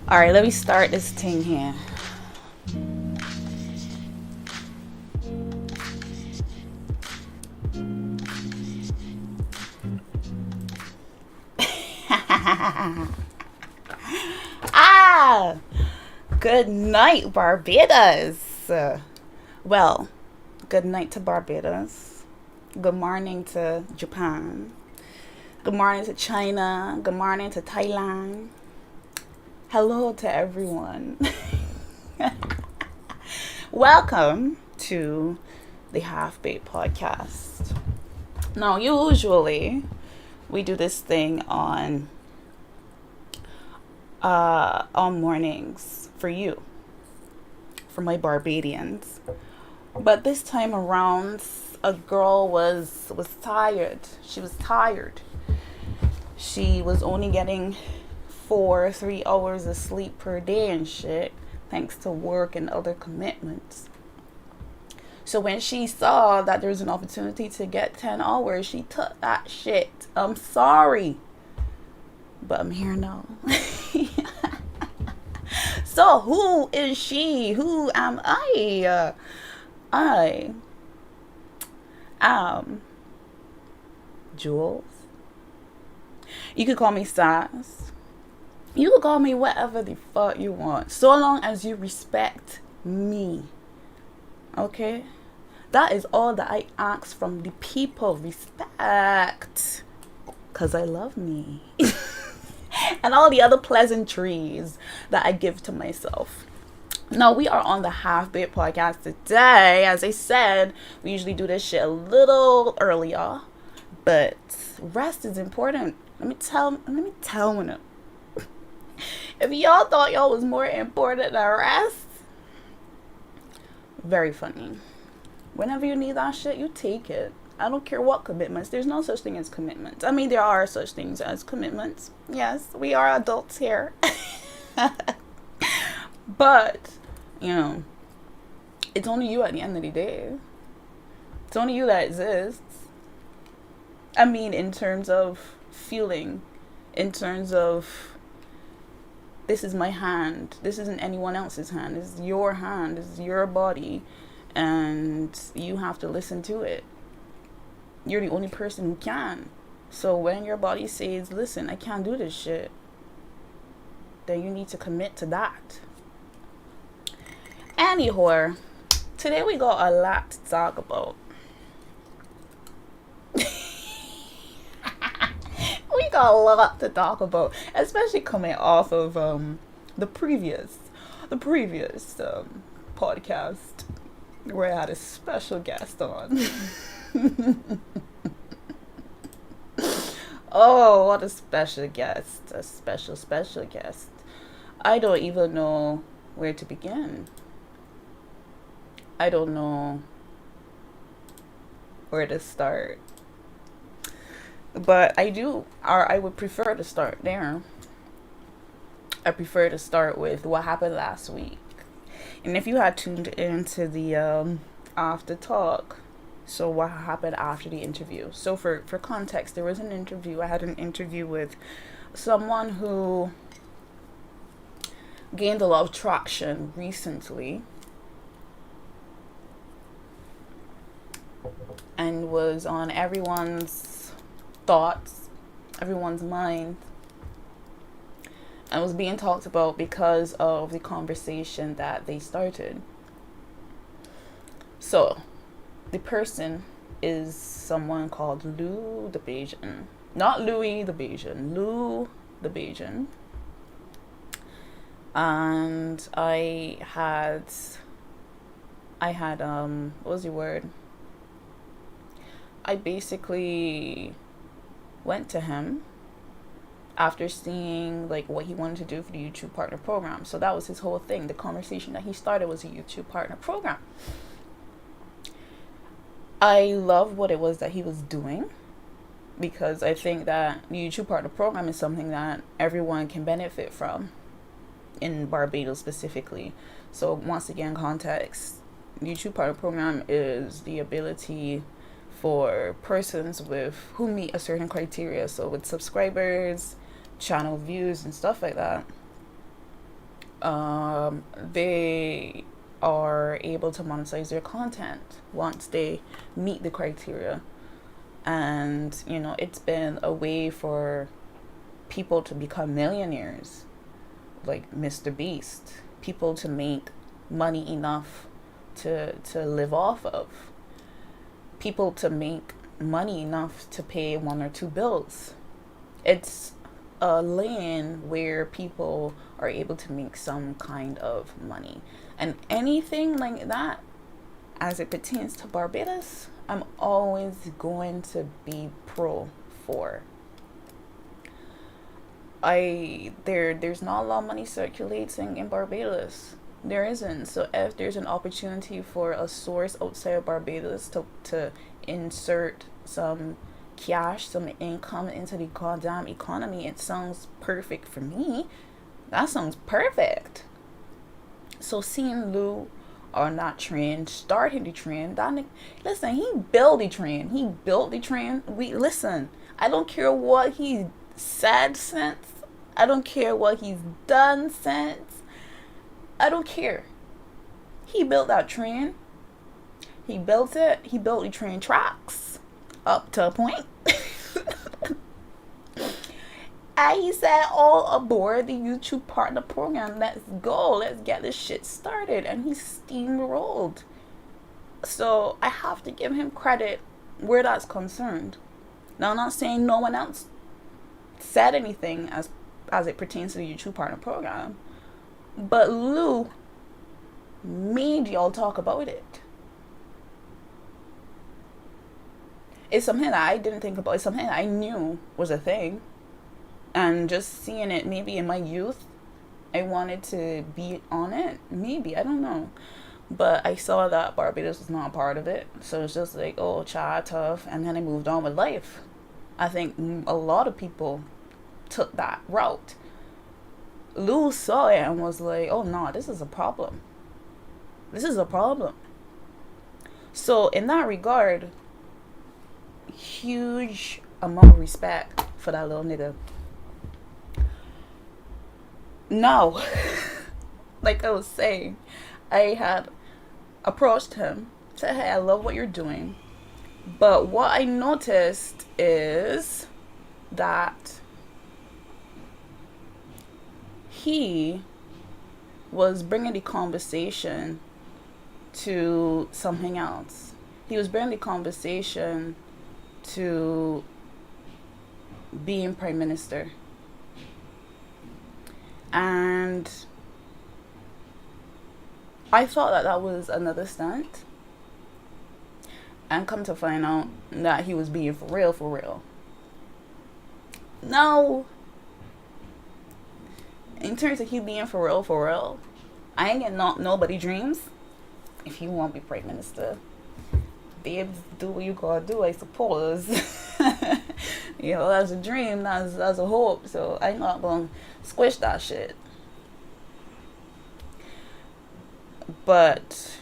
All right, let me start this thing here. Good night, Barbados. Well, good night to Barbados. Good morning to Japan. Good morning to China. Good morning to Thailand. Hello to everyone. Welcome to the Half Baked Podcast. Now, usually we do this thing on mornings for you, for my Barbadians. But this time around, a girl was tired. She was tired. She was only getting 3 hours of sleep per day and shit, thanks to work and other commitments. So when she saw that there was an opportunity to get 10 hours, she took that shit. I'm sorry, but I'm here now. So who is she? Who am I? I am Jules. You could call me Sass. You could call me whatever the fuck you want, so long as you respect me. Okay? That is all that I ask from the people. Respect. Because I love me. And all the other pleasantries that I give to myself. Now, we are on the Half Baked Podcast today. As I said, we usually do this shit a little earlier, but rest is important. Let me tell you. If y'all thought y'all was more important than rest, very funny. Whenever you need that shit, you take it. I don't care what commitments. There's no such thing as commitments. I mean, there are such things as commitments. Yes, we are adults here. But, it's only you at the end of the day. It's only you that exists. I mean, in terms of feeling, in terms of, this is my hand. This isn't anyone else's hand. This is your hand. This is your body. And you have to listen to it. You're the only person who can. So when your body says, listen, I can't do this shit, then you need to commit to that. Anyhow, today we got a lot to talk about. We got a lot to talk about, especially coming off of the previous podcast where I had a special guest on. Oh, what a special guest. A special guest. I don't even know where to begin. I don't know where to start. But I would prefer to start there. I prefer to start with what happened last week. And if you had tuned into the after talk, so what happened after the interview? So for context, there was an interview. I had an interview with someone who gained a lot of traction recently and was on everyone's thoughts, everyone's mind, and was being talked about because of the conversation that they started. So, the person is someone called Lou the Bayesian. Not Louis the Bayesian, Lou the Bayesian. And I had what was the word? I basically went to him after seeing like what he wanted to do for the YouTube partner program. So that was his whole thing. The conversation that he started was a YouTube partner program. I love what it was that he was doing, because I think that the YouTube partner program is something that everyone can benefit from in Barbados specifically. So once again, context, YouTube partner program is the ability for persons who meet a certain criteria, so with subscribers, channel views, and stuff like that, they are able to monetize their content once they meet the criteria. And it's been a way for people to become millionaires, like Mr. Beast, people to make money enough to live off of, people to make money enough to pay one or two bills. It's a lane where people are able to make some kind of money. And anything like that, as it pertains to Barbados, I'm always going to be pro for. There's not a lot of money circulating in Barbados. There isn't. So if there's an opportunity for a source outside of Barbados to insert some cash, some income into the goddamn economy, it sounds perfect for me. That sounds perfect. So seeing Lou on that train, starting the train, listen, he built the train. Listen, I don't care what he said since. I don't care what he's done since. I don't care. He built that train. He built it. He built the train tracks up to a point. And he said, all aboard the YouTube partner program. Let's go. Let's get this shit started. And he steamrolled. So I have to give him credit where that's concerned. Now, I'm not saying no one else said anything as it pertains to the YouTube partner program, but Lou made y'all talk about it. It's something that I didn't think about. It's something that I knew was a thing. And just seeing it, maybe in my youth, I wanted to be on it. Maybe, I don't know. But I saw that Barbados was not a part of it. So it's just like, oh, child, tough. And then I moved on with life. I think a lot of people took that route. Lou saw it and was like, oh, no, this is a problem. This is a problem. So in that regard, huge amount of respect for that little nigga. Now, like I was saying, I had approached him, said, hey, I love what you're doing. But what I noticed is that he was bringing the conversation to something else. He was bringing the conversation to being prime minister. And I thought that was another stunt. And come to find out that he was being for real. No. In terms of he being for real, I ain't getting nobody dreams. if you want to be prime minister, babes, do what you gotta do, I suppose. That's a dream, that's a hope. So I'm not gonna squish that shit. But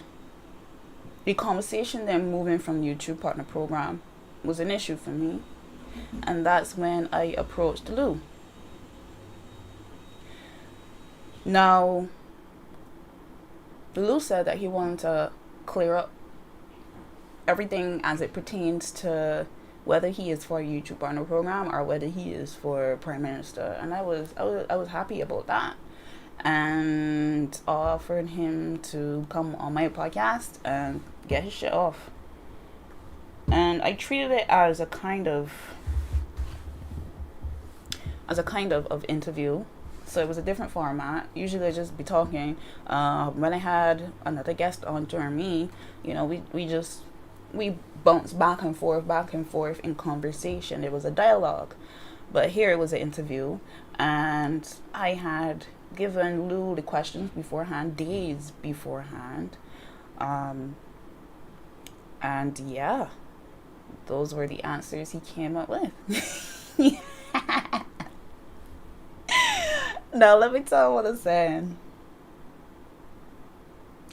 the conversation then moving from the YouTube partner program was an issue for me. And that's when I approached Lou. Now, Lou said that he wanted to clear up everything as it pertains to whether he is for a YouTube partner program or whether he is for prime minister. And I was happy about that. And offered him to come on my podcast and get his shit off. And I treated it as a kind of interview. So it was a different format. Usually I'd just be talking. When I had another guest on during me, we bounced back and forth in conversation. It was a dialogue. But here it was an interview, and I had given Lou the questions beforehand, days beforehand. And yeah, those were the answers he came up with. Now let me tell you what I'm saying.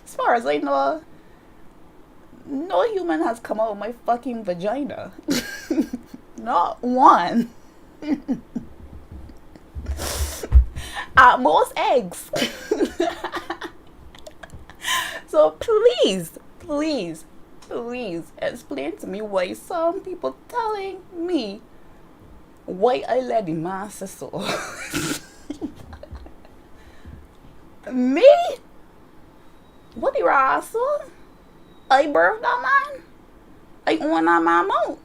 As far as I know, no human has come out of my fucking vagina. Not one. At most eggs. So please explain to me why some people telling me why I let the man say so. Me? What the rascal? I birthed that man. I own that man out.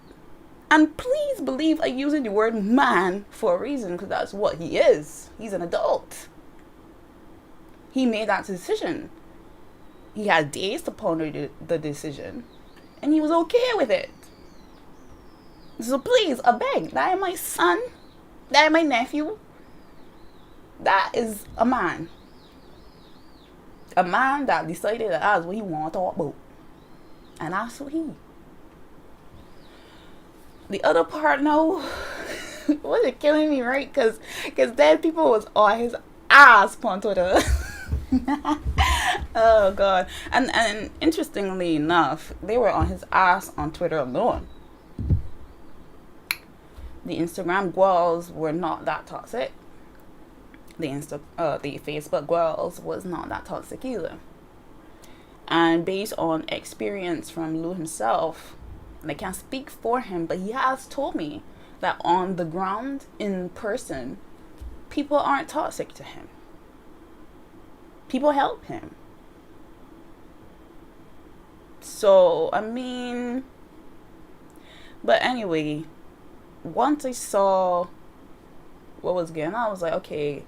And please believe I'm using the word man for a reason, because that's what he is. He's an adult. He made that decision. He had days to ponder the decision. And he was okay with it. So please, I beg, that is my son. That is my nephew. That is a man. A man that decided that that's what he wanted to talk about. And that's what he. The other part, no, was it killing me, right? Because then people was on his ass on Twitter. Oh God. And interestingly enough, they were on his ass on Twitter alone. The Instagram girls were not that toxic. The Facebook girls was not that toxic either. And based on experience from Lou himself, and I can't speak for him, but he has told me that on the ground, in person, people aren't toxic to him. People help him. So, I mean, but anyway, once I saw what was going on, I was like, okay.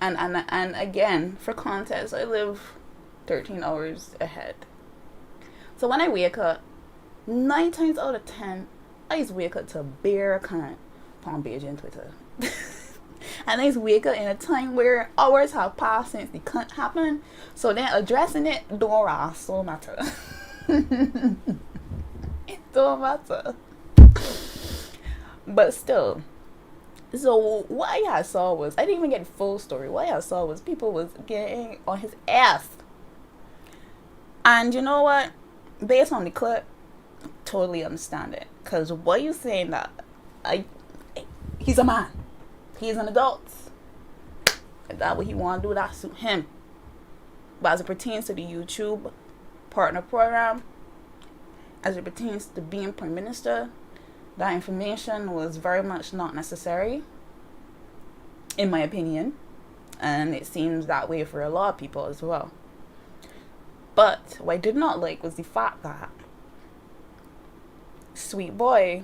And again, for context, I live 13 hours ahead. So when I wake up, 9 times out of 10, I just wake up to bare cunt on Beijing Twitter. And I just wake up in a time where hours have passed since the cunt happened. So then addressing it don't so matter. It don't matter. But still. So what I saw was, I didn't even get the full story. What I saw was people was getting on his ass. And you know what? Based on the clip, I totally understand it. Because what you saying that he's a man. He's an adult. If that's what he want to do, that suit him. But as it pertains to the YouTube partner program, as it pertains to being prime minister, that information was very much not necessary, in my opinion. And it seems that way for a lot of people as well. But what I did not like was the fact that Sweet Boy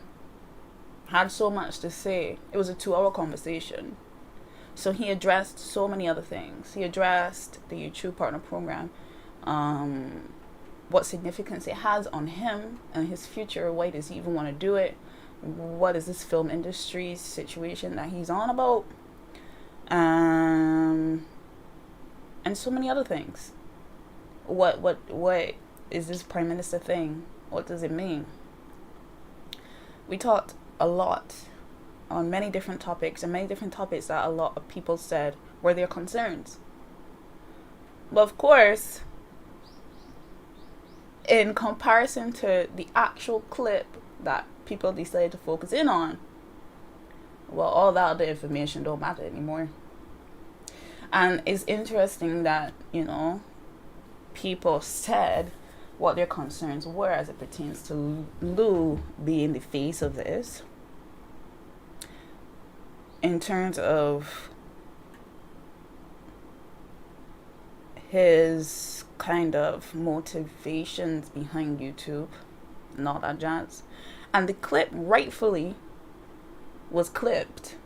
had so much to say. It was a 2-hour conversation. So he addressed so many other things. He addressed the YouTube partner program, what significance it has on him and his future. Why does he even want to do it? What is this film industry situation that he's on about? And so many other things. what is this prime minister thing? What does it mean? We talked a lot on many different topics, and many different topics that a lot of people said were their concerns. But of course, in comparison to the actual clip that people decided to focus in on, well, all that other information don't matter anymore. And it's interesting that, people said what their concerns were as it pertains to Lou being the face of this, in terms of his kind of motivations behind YouTube and all that jazz. And the clip rightfully was clipped.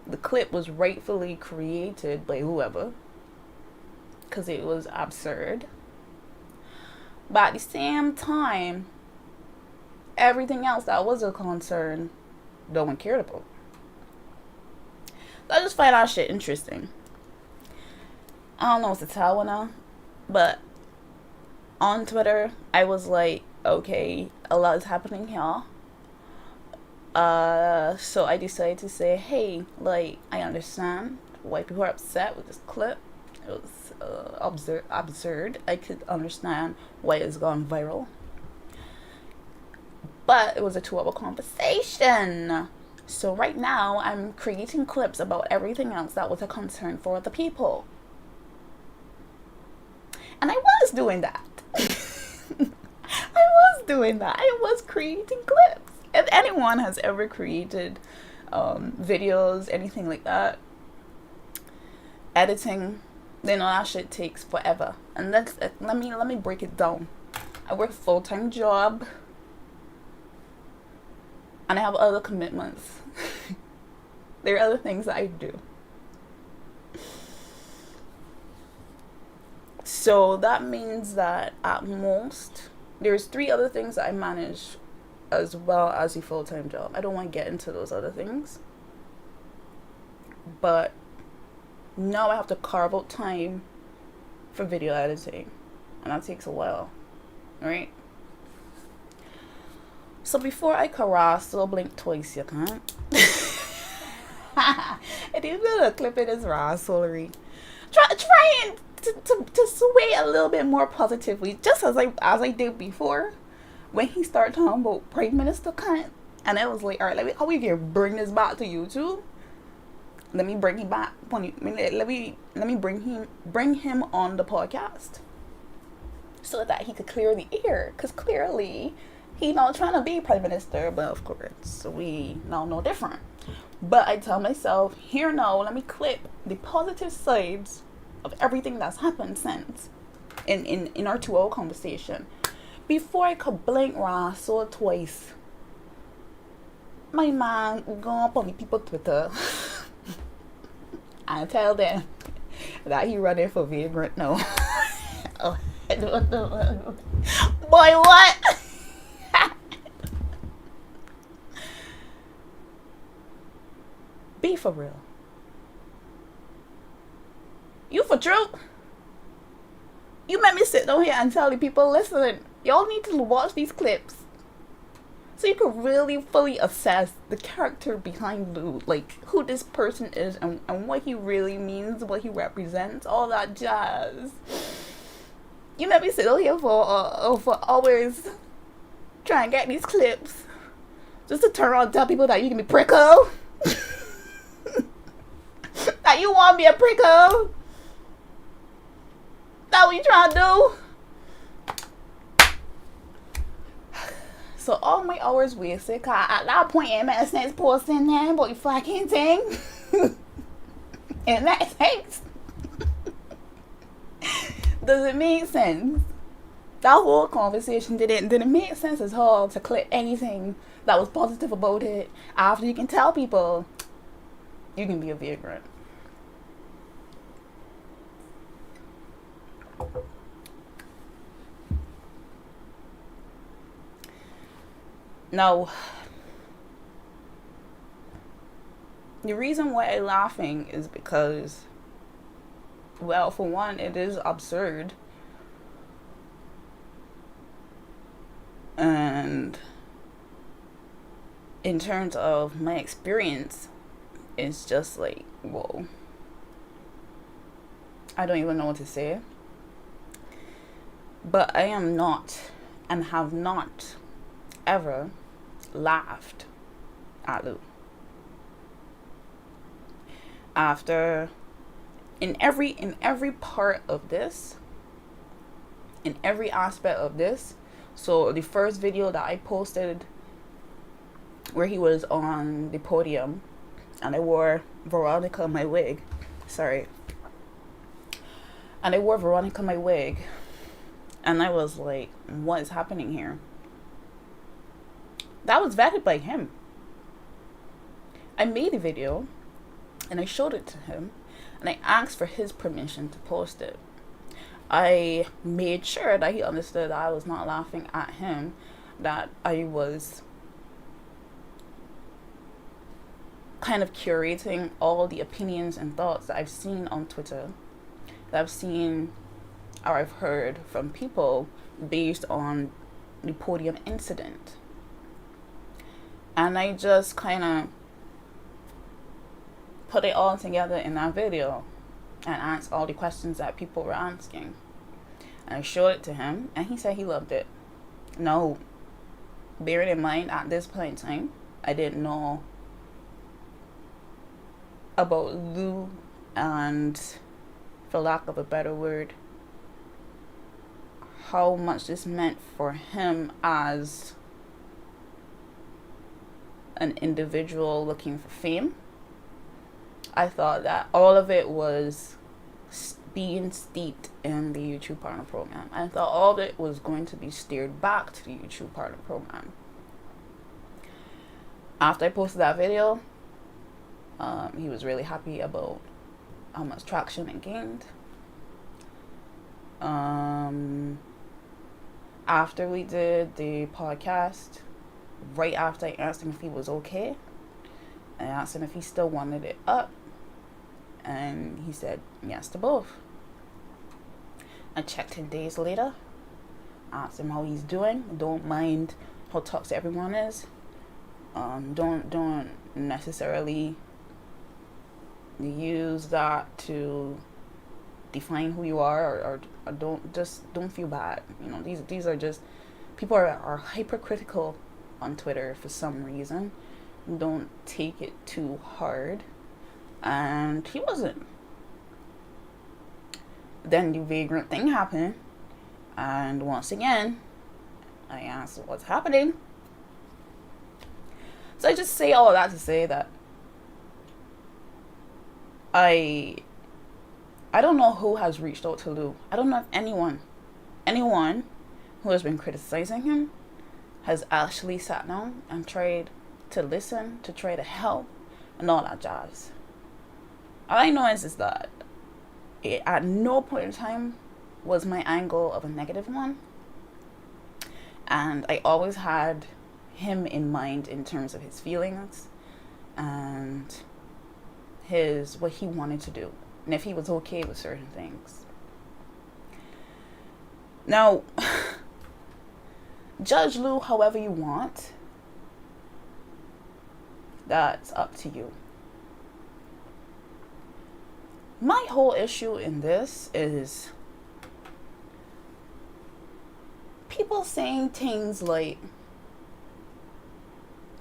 The clip was rightfully created by whoever, because it was absurd. But at the same time, everything else that was a concern, no one cared about. I just find that shit interesting. I don't know what to tell now, but on Twitter, I was like, okay, a lot is happening here. So I decided to say, hey, like, I understand why people are upset with this clip. It was absurd. I could understand why it's gone viral. But it was a 2-hour conversation. So right now, I'm creating clips about everything else that was a concern for the people. And I was doing that. I was creating clips. If anyone has ever created videos, anything like that, editing, that shit takes forever. And let me break it down. I work a full-time job, and I have other commitments. There are other things that I do. So that means that at most, there's 3 other things that I manage as well as a full-time job. I don't want to get into those other things. But now I have to carve out time for video editing. And that takes a while. Right? So before I harassle, blink twice, you can't. It is a clip in his rascalery. Trying to sway a little bit more positively, just as I did before, when he started talking about Prime Minister cunt, and I was like, all right, how we can bring this back to YouTube? Let me bring him back. Let me bring him on the podcast, so that he could clear the air, because clearly he not trying to be Prime Minister, but of course we now know different. But I tell myself, here now, let me clip the positive sides of everything that's happened since in our 2-hour conversation, before I could blink so twice. My man go up on the people Twitter and tell them that he running for vagrant now. Oh, I don't know. Boy, what? Be for real. You for true? You made me sit down here and tell the people, listen, y'all need to watch these clips so you can really fully assess the character behind Lou, like who this person is and what he really means, what he represents, all that jazz. You made me sit down here for hours trying to get these clips just to turn around and tell people that you can be prickle. That you want to be a prickle. That what you trying to do? So all my hours wasted, cause at that point it makes sense posting there about the fucking thing. It makes sense. Does it make sense? That whole conversation didn't make sense at all to clip anything that was positive about it after you can tell people you can be a vagrant. Now, the reason why I'm laughing is because, well, for one, it is absurd And in terms of my experience, it's just like, whoa. I don't even know what to say. But I am not and have not ever laughed at Lou. After in every part of this, in every aspect of this. So the first video that I posted where he was on the podium and I wore Veronica my wig. And I wore Veronica my wig. And I was like, what is happening here? That was vetted by him. I made a video and I showed it to him and I asked for his permission to post it. I made sure that he understood that I was not laughing at him, that I was kind of curating all the opinions and thoughts that I've seen on Twitter, that I've seen or I've heard from people based on the podium incident. And I just kind of put it all together in that video and asked all the questions that people were asking. And I showed it to him and he said he loved it. Now, bearing in mind at this point in time, I didn't know about Lou and, for lack of a better word, how much this meant for him as an individual looking for fame. I thought that all of it was being steeped in the YouTube partner program. I thought all of it was going to be steered back to the YouTube partner program. After I posted that video, he was really happy about how much traction it gained. After we did the podcast, right after I asked him if he was okay, I asked him if he still wanted it up, and he said yes to both. I checked him days later, asked him how he's doing. Don't mind how toxic everyone is. Don't necessarily use that to define who you are, or don't feel bad. You know, these are just people are hypercritical on Twitter for some reason. Don't take it too hard. And he wasn't. Then the vagrant thing happened, and once again I asked what's happening. So I just say all of that to say that I don't know who has reached out to Lou. I don't know if anyone who has been criticizing him has actually sat down and tried to listen, to try to help, and all that jazz. All I know is that at no point in time was my angle of a negative one. And I always had him in mind in terms of his feelings and what he wanted to do, and if he was okay with certain things. Now, judge Lou however you want. That's up to you. My whole issue in this is people saying things like,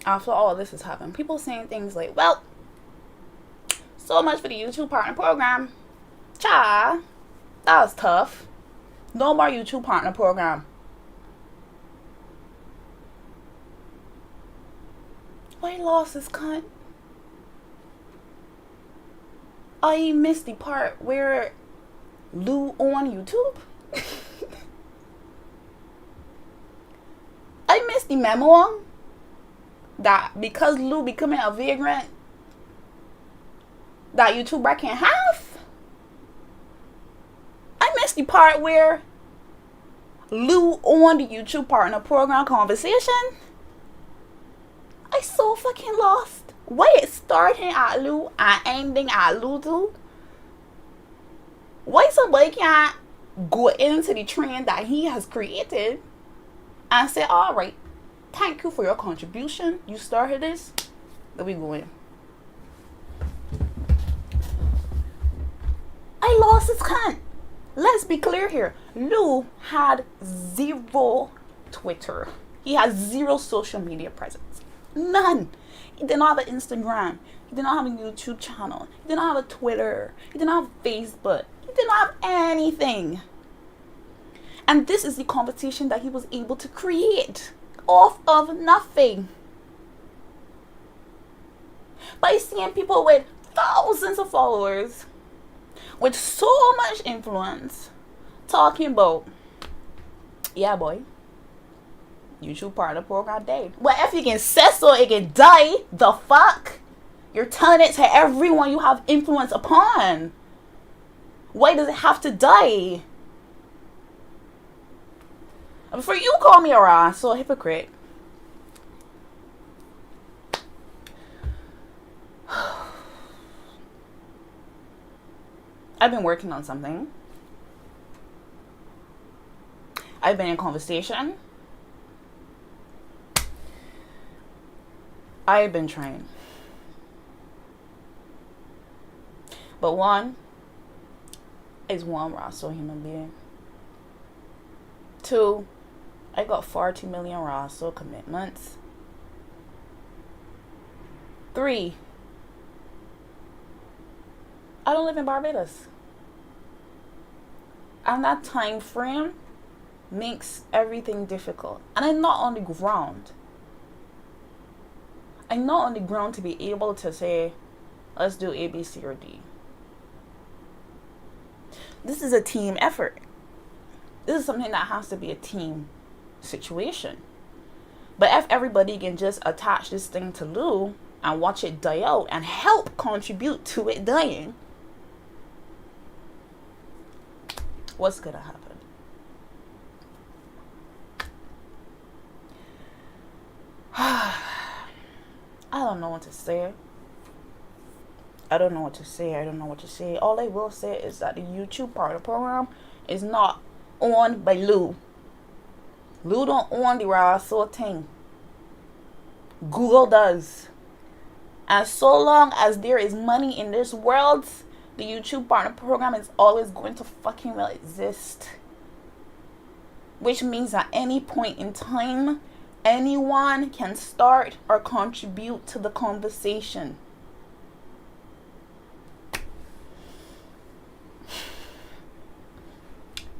after all this has happened, people saying things like, well, so much for the YouTube partner program. Cha, that was tough. No more YouTube partner program. I lost this cunt. I missed the part where Lou on YouTube. I missed the memo that because Lou becoming a vagrant, that YouTuber can't have. I missed the part where Lou on the YouTube partner program conversation. I so fucking lost. Why it starting at Lou and ending at Lou too? Why somebody can't go into the trend that he has created and say, alright, Thank you for your contribution. You started this. There we go in. I lost his cunt. Let's be clear here. Lou had zero Twitter. He has zero social media presence. None. He did not have an Instagram. He did not have a YouTube channel. He did not have a Twitter. He did not have Facebook. He did not have anything. And this is the competition that he was able to create off of nothing. By seeing people with thousands of followers, with so much influence, talking about, yeah boy, YouTube partner program day. Well, if you can say so, it can die. The fuck? You're telling it to everyone you have influence upon. Why does it have to die? Before you call me a ass, so a hypocrite. I've been working on something. I've been in conversation. I've been trying. But one is raw human being. Two, I got far too million raw commitments. Three, I don't live in Barbados. And that time frame makes everything difficult. And I'm not on the ground. I'm not on the ground to be able to say, let's do A, B, C, or D. This is a team effort. This is something that has to be a team situation. But if everybody can just attach this thing to Lou and watch it die out and help contribute to it dying, what's gonna happen? I don't know what to say. I don't know what to say. All I will say is that the YouTube partner program is not owned by Lou. Lou don't own the raw soul thing. Google does. And so long as there is money in this world, the YouTube partner program is always going to fucking well exist. Which means at any point in time, anyone can start or contribute to the conversation.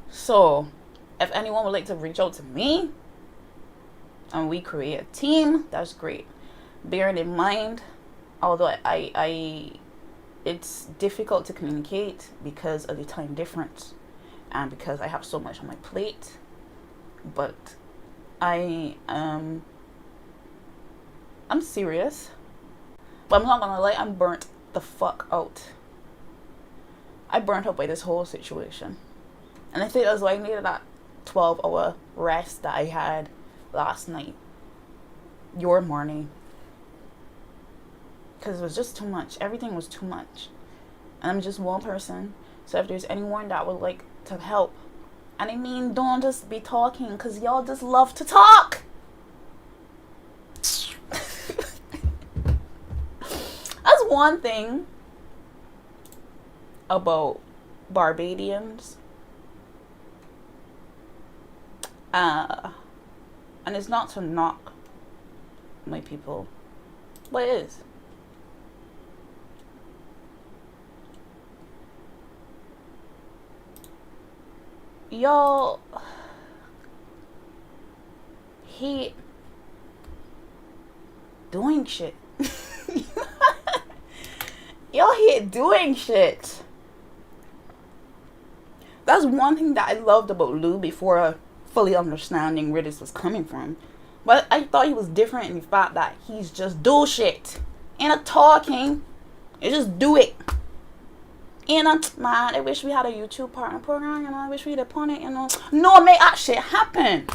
So, if anyone would like to reach out to me and we create a team, that's great. Bearing in mind, although it's difficult to communicate because of the time difference and because I have so much on my plate, but I'm serious. But I'm not gonna lie, I'm burnt the fuck out. I burnt out by this whole situation. And I think that's why I needed that 12-hour rest that I had last night. Your morning. Because it was just too much. Everything was too much. And I'm just one person. So if there's anyone that would like to help. And I mean, don't just be talking. Because y'all just love to talk. That's one thing about Barbadians. And it's not to knock my people, but it is. Y'all hate doing shit. Y'all hate doing shit. That's one thing that I loved about Lou before fully understanding where this was coming from. But I thought he was different in the fact that he's just do shit. Ain't a talking. You just do it. And man, I wish we had a YouTube partner program, you know. I wish we'd upon it, you know. No, make that shit happen.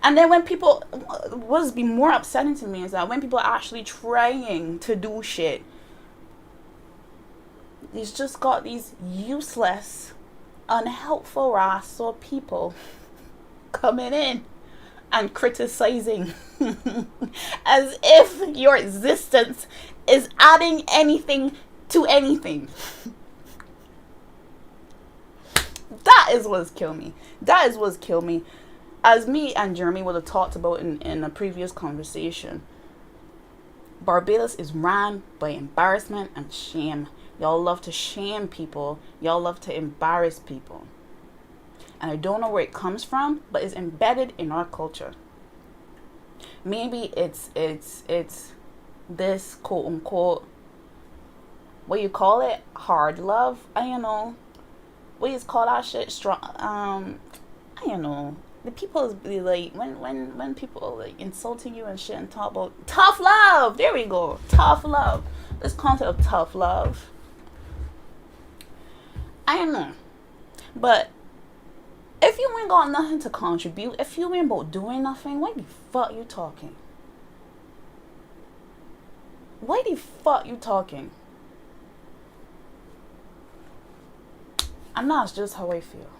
And then when people, what's be more upsetting to me is that when people are actually trying to do shit, he's just got these useless, unhelpful ass people coming in. and criticizing as if your existence is adding anything to anything. That is what's killed me. That is what's killed me. As me and Jeremy would have talked about in a previous conversation, Barbados is ran by embarrassment and shame. Y'all love to shame people. Y'all love to embarrass people. And I don't know where it comes from, but it's embedded in our culture. Maybe it's this quote unquote, what you call it, hard love. I don't know. What you call that shit? Strong. I don't know. The people is really like when people are like insulting you and shit and talk about tough love. There we go. Tough love. This concept of tough love. I don't know. But if you ain't got nothing to contribute, if you ain't about doing nothing, why the fuck you talking? Why the fuck you talking? And that's just how I feel.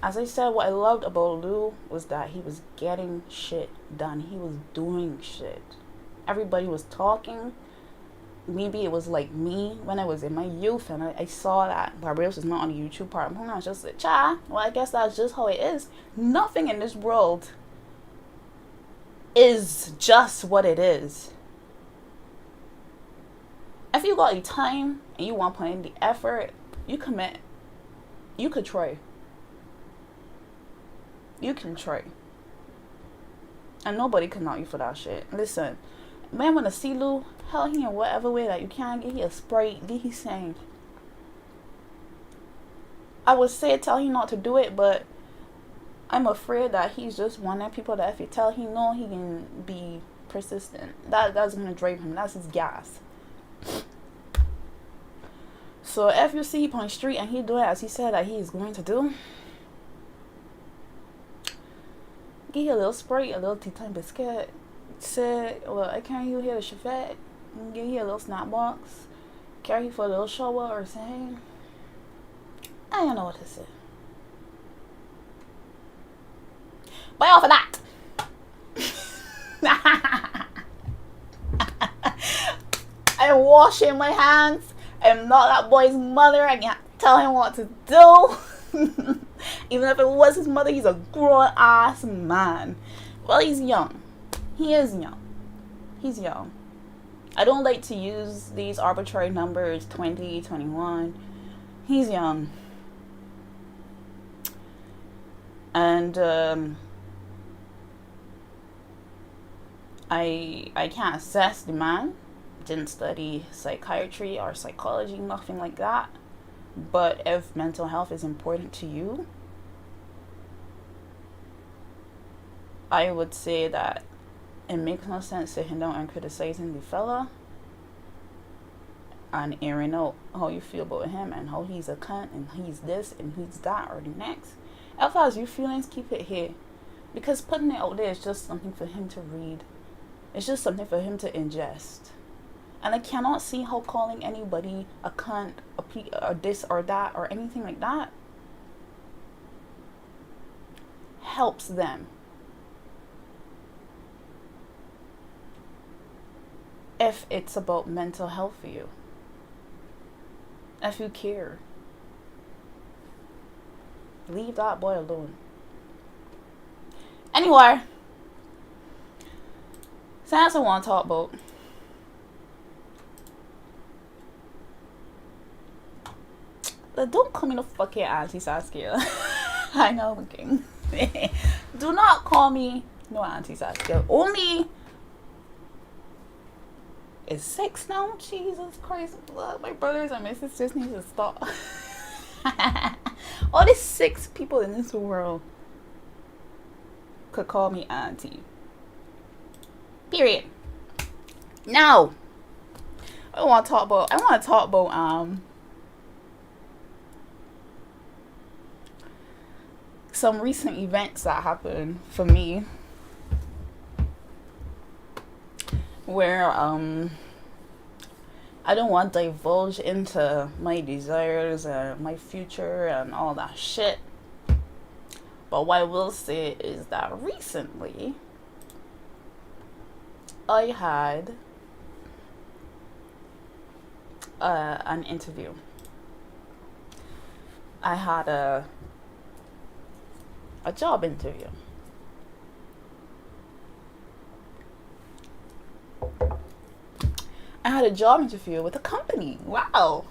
As I said, what I loved about Lou was that he was getting shit done. He was doing shit. Everybody was talking. Maybe it was like me when I was in my youth and I saw that Barbados is not on the YouTube part. And I was just like, well, I guess that's just how it is. Nothing in this world is just what it is. If you got the time and you want to put in the effort, you commit. You could try. You can try. And nobody can knock you for that shit. Listen, man, when I see Lou, hell, he in whatever way that you can get, he a Sprite, he's saying. I would say tell him not to do it, but I'm afraid that he's just one of people that if you tell him no, he can be persistent. That's gonna drive him. That's his gas. So if you see him on the street and he do it as he said that he is going to do, give you a little Sprite, a little tea time biscuit. Say, well, I carry you here to Chevette. Give you a little snack box. Carry you for a little shower or something. I don't know what to say. Buy off of that. I'm washing my hands. I'm not that boy's mother. I can't tell him what to do. Even if it was his mother, he's a grown ass man. Well, he's young. He is young. He's young. I don't like to use these arbitrary numbers, 20, 21. He's young. And I can't assess the man. Didn't study psychiatry or psychology, nothing like that. But if mental health is important to you, I would say that it makes no sense sitting down and criticizing the fella and airing out how you feel about him and how he's a cunt and he's this and he's that or the next. If that's your feelings, keep it here. Because putting it out there is just something for him to read. It's just something for him to ingest. And I cannot see how calling anybody a cunt, or this or that or anything like that helps them. If it's about mental health for you. If you care. Leave that boy alone. Anyway. So that's what I want to talk about. Don't call me no fucking Auntie Saskia. I know I'm kidding. Do not call me no Auntie Saskia. Only is 6 now. Jesus Christ. Look, my brothers and my sisters need to stop. All these 6 people in this world could call me auntie. Period. Now, I want to talk about some recent events that happened for me where I don't want to divulge into my desires and my future and all that shit. But what I will say is that recently I had an interview. I had a job interview. I had a job interview with a company. Wow.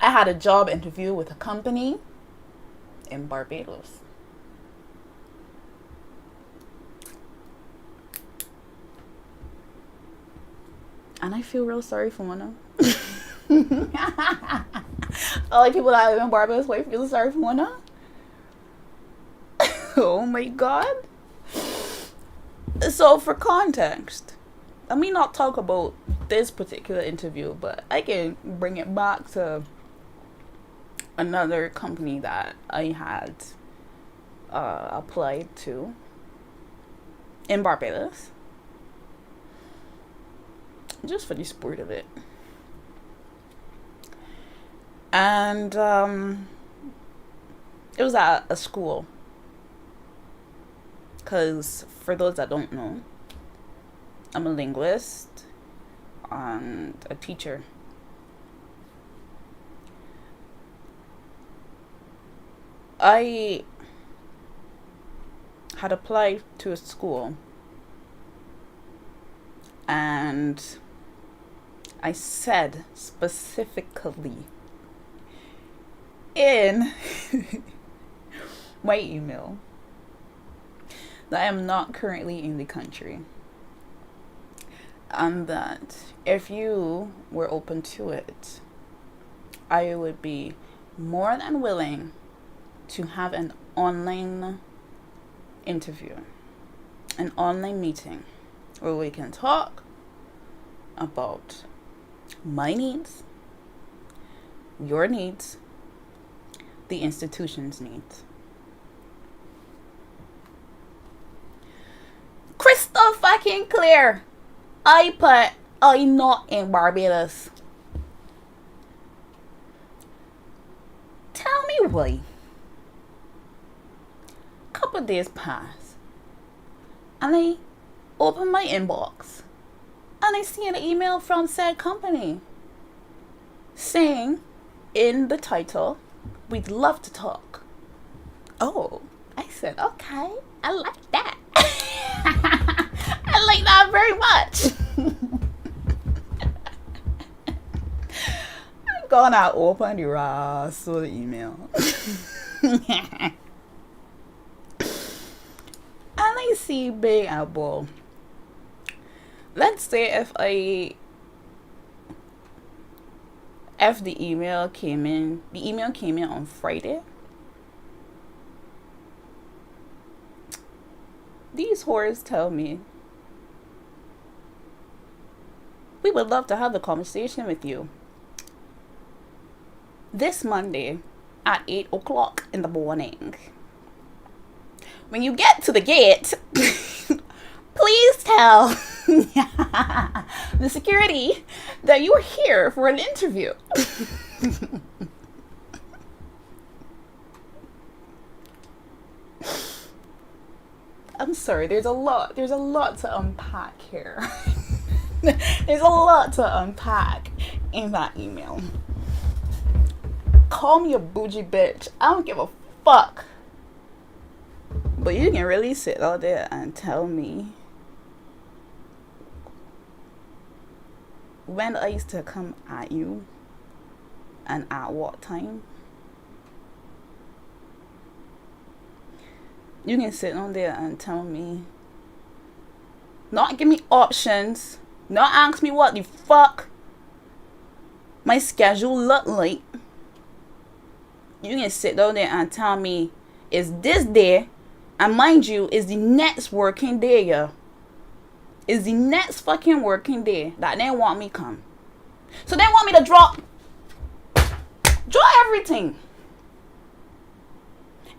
I had a job interview with a company in Barbados. And I feel real sorry for one all the people that live in Barbados, I feel sorry for one. Oh my god. So for context, let me not talk about this particular interview, but I can bring it back to another company that I had applied to in Barbados, just for the sport of it. And it was at a school, because for those that don't know, I'm a linguist and a teacher. I had applied to a school and I said specifically in my email that I am not currently in the country, and that if you were open to it, I would be more than willing to have an online interview, an online meeting where we can talk about my needs, your needs, the institution's needs. Crystal fucking clear. I'm not in Barbados. Tell me why. Couple days pass and I open my inbox and I see an email from said company saying in the title, "We'd love to talk." Oh, I said, okay, I like that. I like that very much. I'm gonna open the rest of the email. And I see big apple. Let's say if the email came in on Friday. These whores tell me, "We would love to have a conversation with you this Monday at 8 o'clock in the morning. When you get to the gate, please tell the security that you are here for an interview." I'm sorry, there's a lot to unpack here. There's a lot to unpack in that email. Call me a bougie bitch, I don't give a fuck. But you can really sit out there and tell me when I used to come at you and at what time. You can sit on there and tell me, not give me options, not ask me what the fuck my schedule look like. You can sit down there and tell me it's this day, and mind you, it's the next working day, yeah. It's the next fucking working day that they want me come. So they want me to drop everything.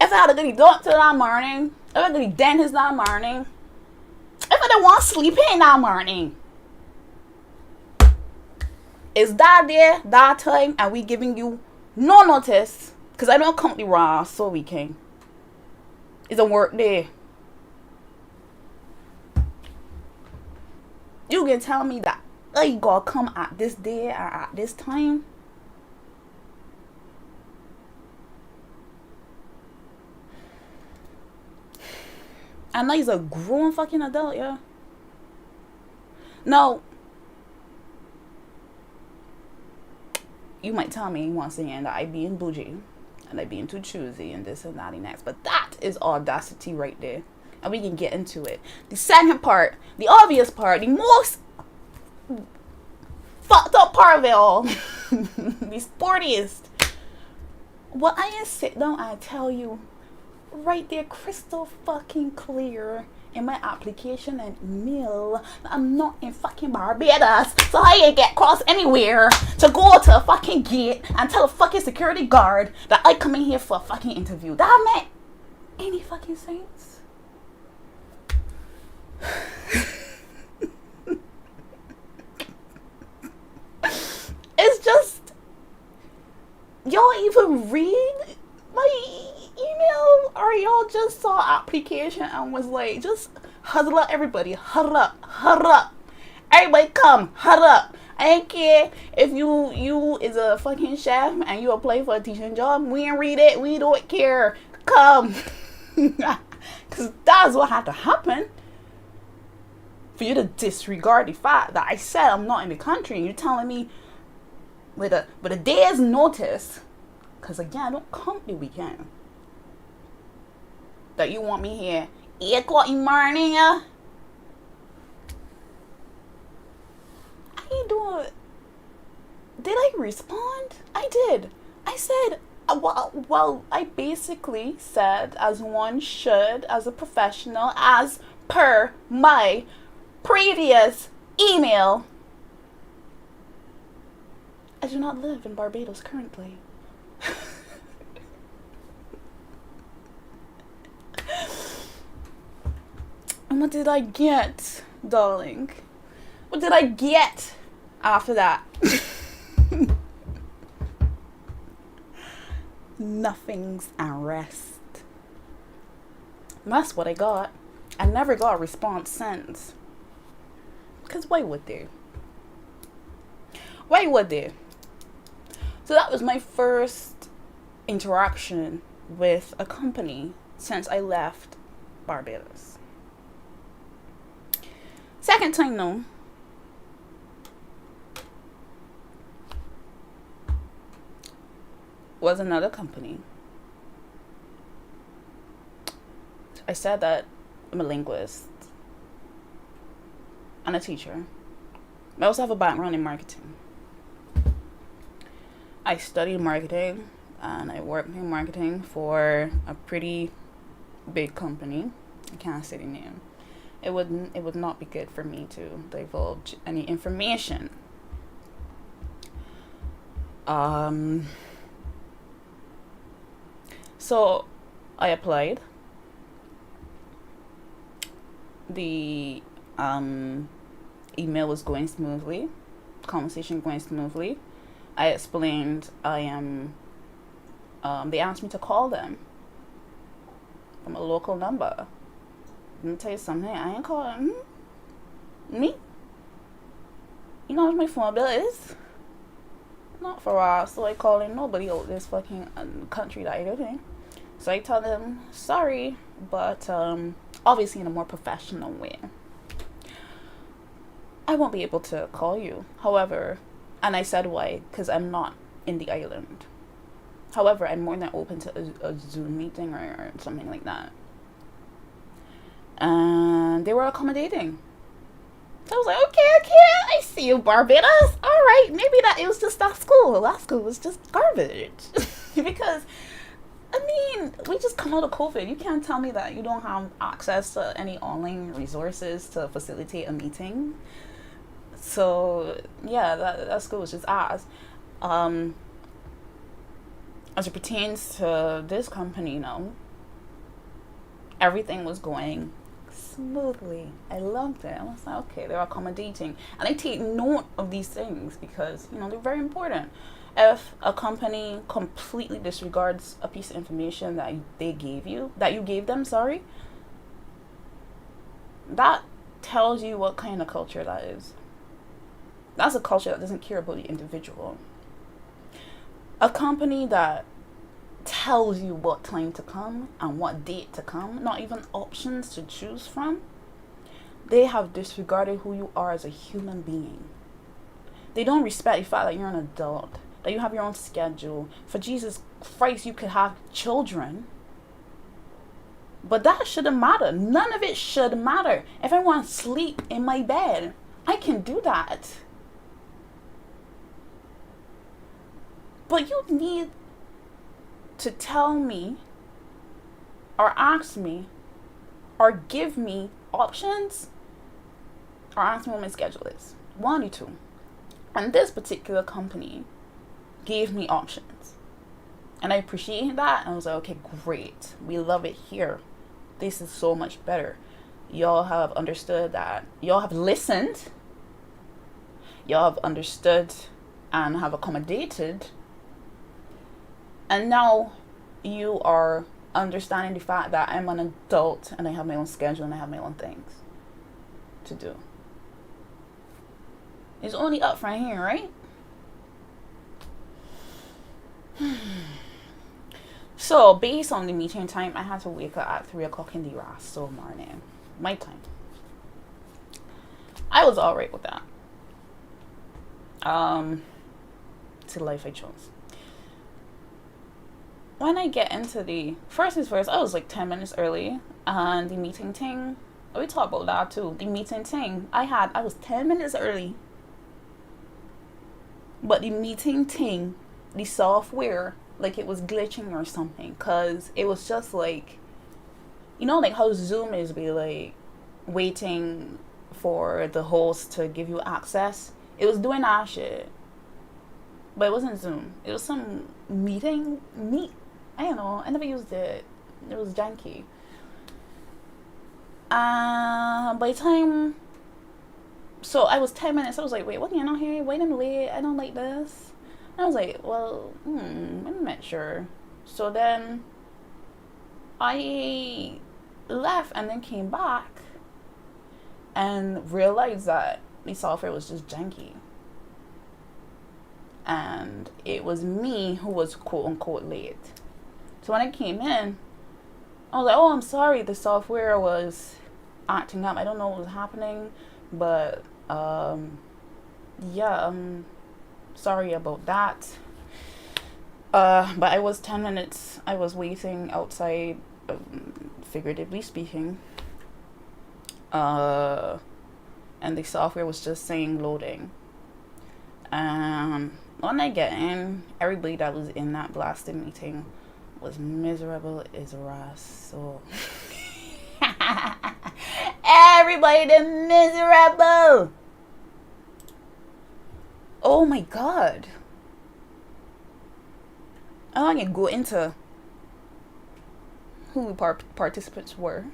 If I had to go to the doctor that morning, if I had to go to the dentist that morning, if I didn't want to sleep in that morning, it's that day, that time, and we giving you No notice. Because I don't come to raw so weekend. It's a work day. You can tell me that I gotta come at this day or at this time. And now he's a grown fucking adult, yeah. Now, you might tell me once again that I being bougie and I being too choosy and this and that and next, but that is audacity right there. And we can get into it. The second part, the obvious part, the most fucked up part of it all, the sportiest. What I can sit down and tell you right there, crystal fucking clear in my application and email that I'm not in fucking Barbados, so I ain't get cross anywhere to go to a fucking gate and tell a fucking security guard that I come in here for a fucking interview. That make any fucking sense? It's just, y'all even read my email, or y'all just saw application and was like, just huddle up, everybody, huddle up, everybody come, huddle up. I ain't care if you is a fucking chef and you apply for a teaching job. We ain't read it, we don't care, come. Because that's what had to happen for you to disregard the fact that I said I'm not in the country, and you're telling me with a day's notice, because again, I don't come the weekend, that you want me here 8 o'clock in the morning. I ain't doing it. Did I respond? I did. I said, well, I basically said, as one should, as a professional, as per my previous email, I do not live in Barbados currently. And what did I get, darling? What did I get after that? Nothing's at rest. And that's what I got. I never got a response since. Because why would they? Why would they? So that was my first interaction with a company since I left Barbados. Second time though, was another company. I said that I'm a linguist and a teacher. I also have a background in marketing. I studied marketing and I worked in marketing for a pretty big company. I can't say the name. It would not be good for me to divulge any information. So I applied. The email was going smoothly, conversation going smoothly. I explained I am, they asked me to call them from a local number. Let me tell you something, I ain't calling me. You know what my phone bill is? Not for us, so I calling nobody out this fucking country that I live in. So I tell them, sorry, but obviously in a more professional way, I won't be able to call you. However, and I said why, because I'm not in the island. However, I'm more than open to a Zoom meeting or something like that. And they were accommodating. So I was like, okay, I see you, Barbados. All right, maybe it was just that school. That school was just garbage. Because, I mean, we just come out of COVID. You can't tell me that you don't have access to any online resources to facilitate a meeting. So, yeah, that school was just ass. As it pertains to this company, everything was going smoothly. I loved it. I was like, okay, they're accommodating. And I take note of these things because, they're very important. If a company completely disregards a piece of information that you gave them, sorry, that tells you what kind of culture that is. That's a culture that doesn't care about the individual. A company that tells you what time to come and what date to come, not even options to choose from, they have disregarded who you are as a human being. They don't respect the fact that you're an adult, that you have your own schedule. For Jesus Christ, you could have children. But that shouldn't matter. None of it should matter. If I want to sleep in my bed, I can do that. But you need to tell me or ask me or give me options or ask me what my schedule is. One or two. And this particular company gave me options. And I appreciate that. And I was like, okay, great. We love it here. This is so much better. Y'all have understood that. Y'all have listened. Y'all have understood and have accommodated. And now you are understanding the fact that I'm an adult and I have my own schedule and I have my own things to do. It's only up from here, right? So, based on the meeting time, I had to wake up at 3 o'clock in the so morning. My time. I was alright with that. It's the life I chose. When I get into the first things first, I was like 10 minutes early, and the meeting thing, we talk about that too. The meeting thing, I was 10 minutes early, but the meeting thing, the software, like it was glitching or something, cause it was just like, you know, like how Zoom is be like waiting for the host to give you access. It was doing that shit, but it wasn't Zoom. It was some I don't know. I never used it. It was janky. By the time, so I was 10 minutes. I was like, wait, what? You're not here? Wait, I'm late. I don't like this. And I was like, well, I'm not sure. So then I left and then came back and realized that the software was just janky. And it was me who was quote unquote late. So when I came in, I was like, oh, I'm sorry, the software was acting up. I don't know what was happening, but yeah, I'm sorry about that. But I was 10 minutes, I was waiting outside, figuratively speaking. And the software was just saying loading. When I get in, everybody that was in that blasted meeting was miserable as Ross. So everybody is miserable. Oh my god. I'm not gonna go into who participants were.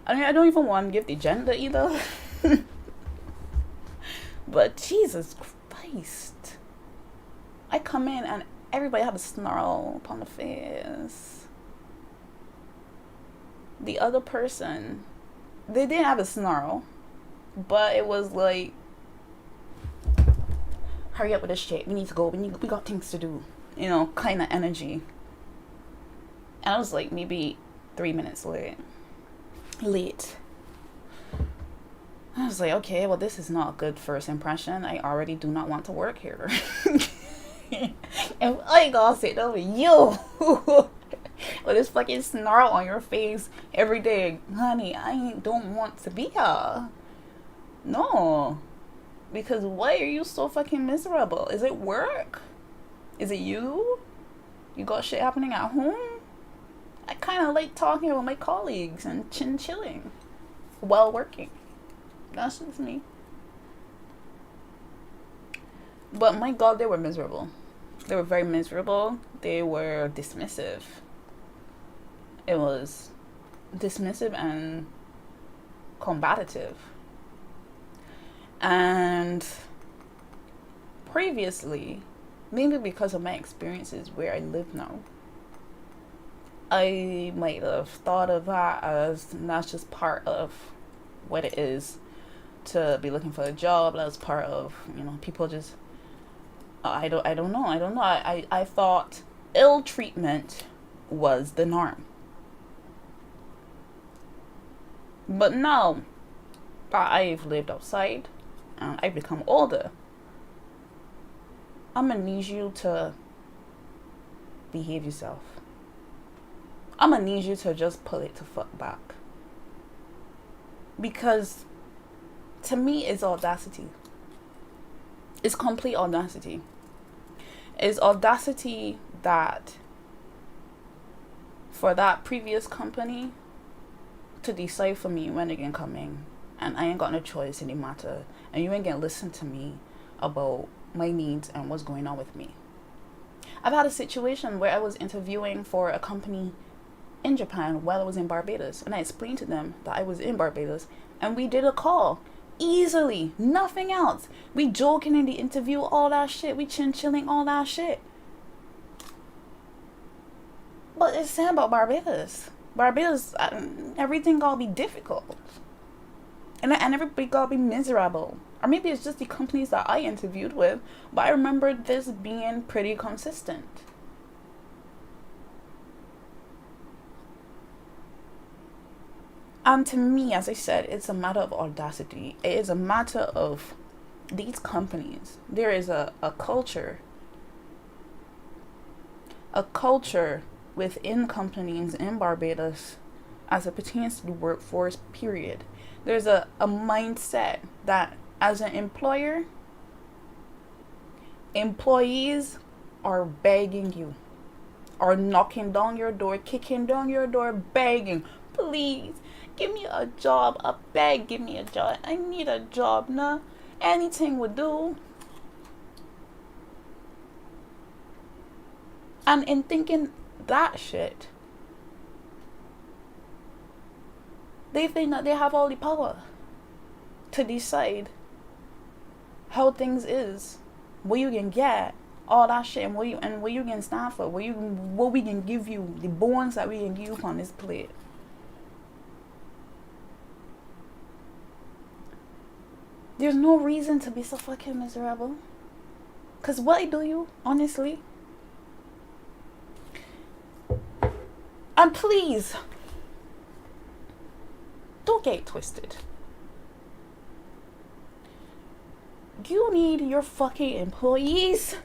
I mean, I don't even want to give the gender either. But Jesus Christ. I come in and everybody had a snarl upon the face. The other person, they didn't have a snarl, but it was like, hurry up with this shit. We need to go. We got things to do. You know, kind of energy. And I was like maybe 3 minutes late. I was like, okay, well, this is not a good first impression. I already do not want to work here. And I gotta sit over you with this fucking snarl on your face every day. Honey, I don't want to be here. No. Because why are you so fucking miserable? Is it work? Is it you? You got shit happening at home? I kind of like talking with my colleagues and chilling while working. That's just me. But my god, they were miserable. They were very miserable. They were dismissive. It was dismissive and combative. And previously, maybe because of my experiences where I live now, I might have thought of that as that's just part of what it is to be looking for a job. That's part of, people just, I don't know. I thought ill treatment was the norm. But now that I've lived outside and I've become older, I'm gonna need you to behave yourself. I'm gonna need you to just pull it to fuck back. Because to me, it's audacity. It's complete audacity. It's audacity that for that previous company to decide for me when they can come in, and I ain't got no choice in the matter, and you ain't gonna listen to me about my needs and what's going on with me. I've had a situation where I was interviewing for a company in Japan while I was in Barbados, and I explained to them that I was in Barbados, and we did a call easily, nothing else. We joking in the interview, all that shit, we chilling, all that shit. But it's sad about Barbados. Everything gotta be difficult, and everybody gotta be miserable. Or maybe it's just the companies that I interviewed with, but I remember this being pretty consistent. And to me, as I said, it's a matter of audacity. It is a matter of these companies. There is a culture within companies in Barbados as it pertains to the workforce, period. There's a mindset that as an employer, employees are begging you, are knocking down your door, kicking down your door, begging, please, give me a job. I beg, give me a job. I need a job, nah. Anything would do. And in thinking that shit, they think that they have all the power to decide how things is, what you can get, all that shit, and what you can stand for, what we can give you, the bonds that we can give you on this plate. There's no reason to be so fucking miserable. Cause what do you, honestly? And please, don't get it twisted. You need your fucking employees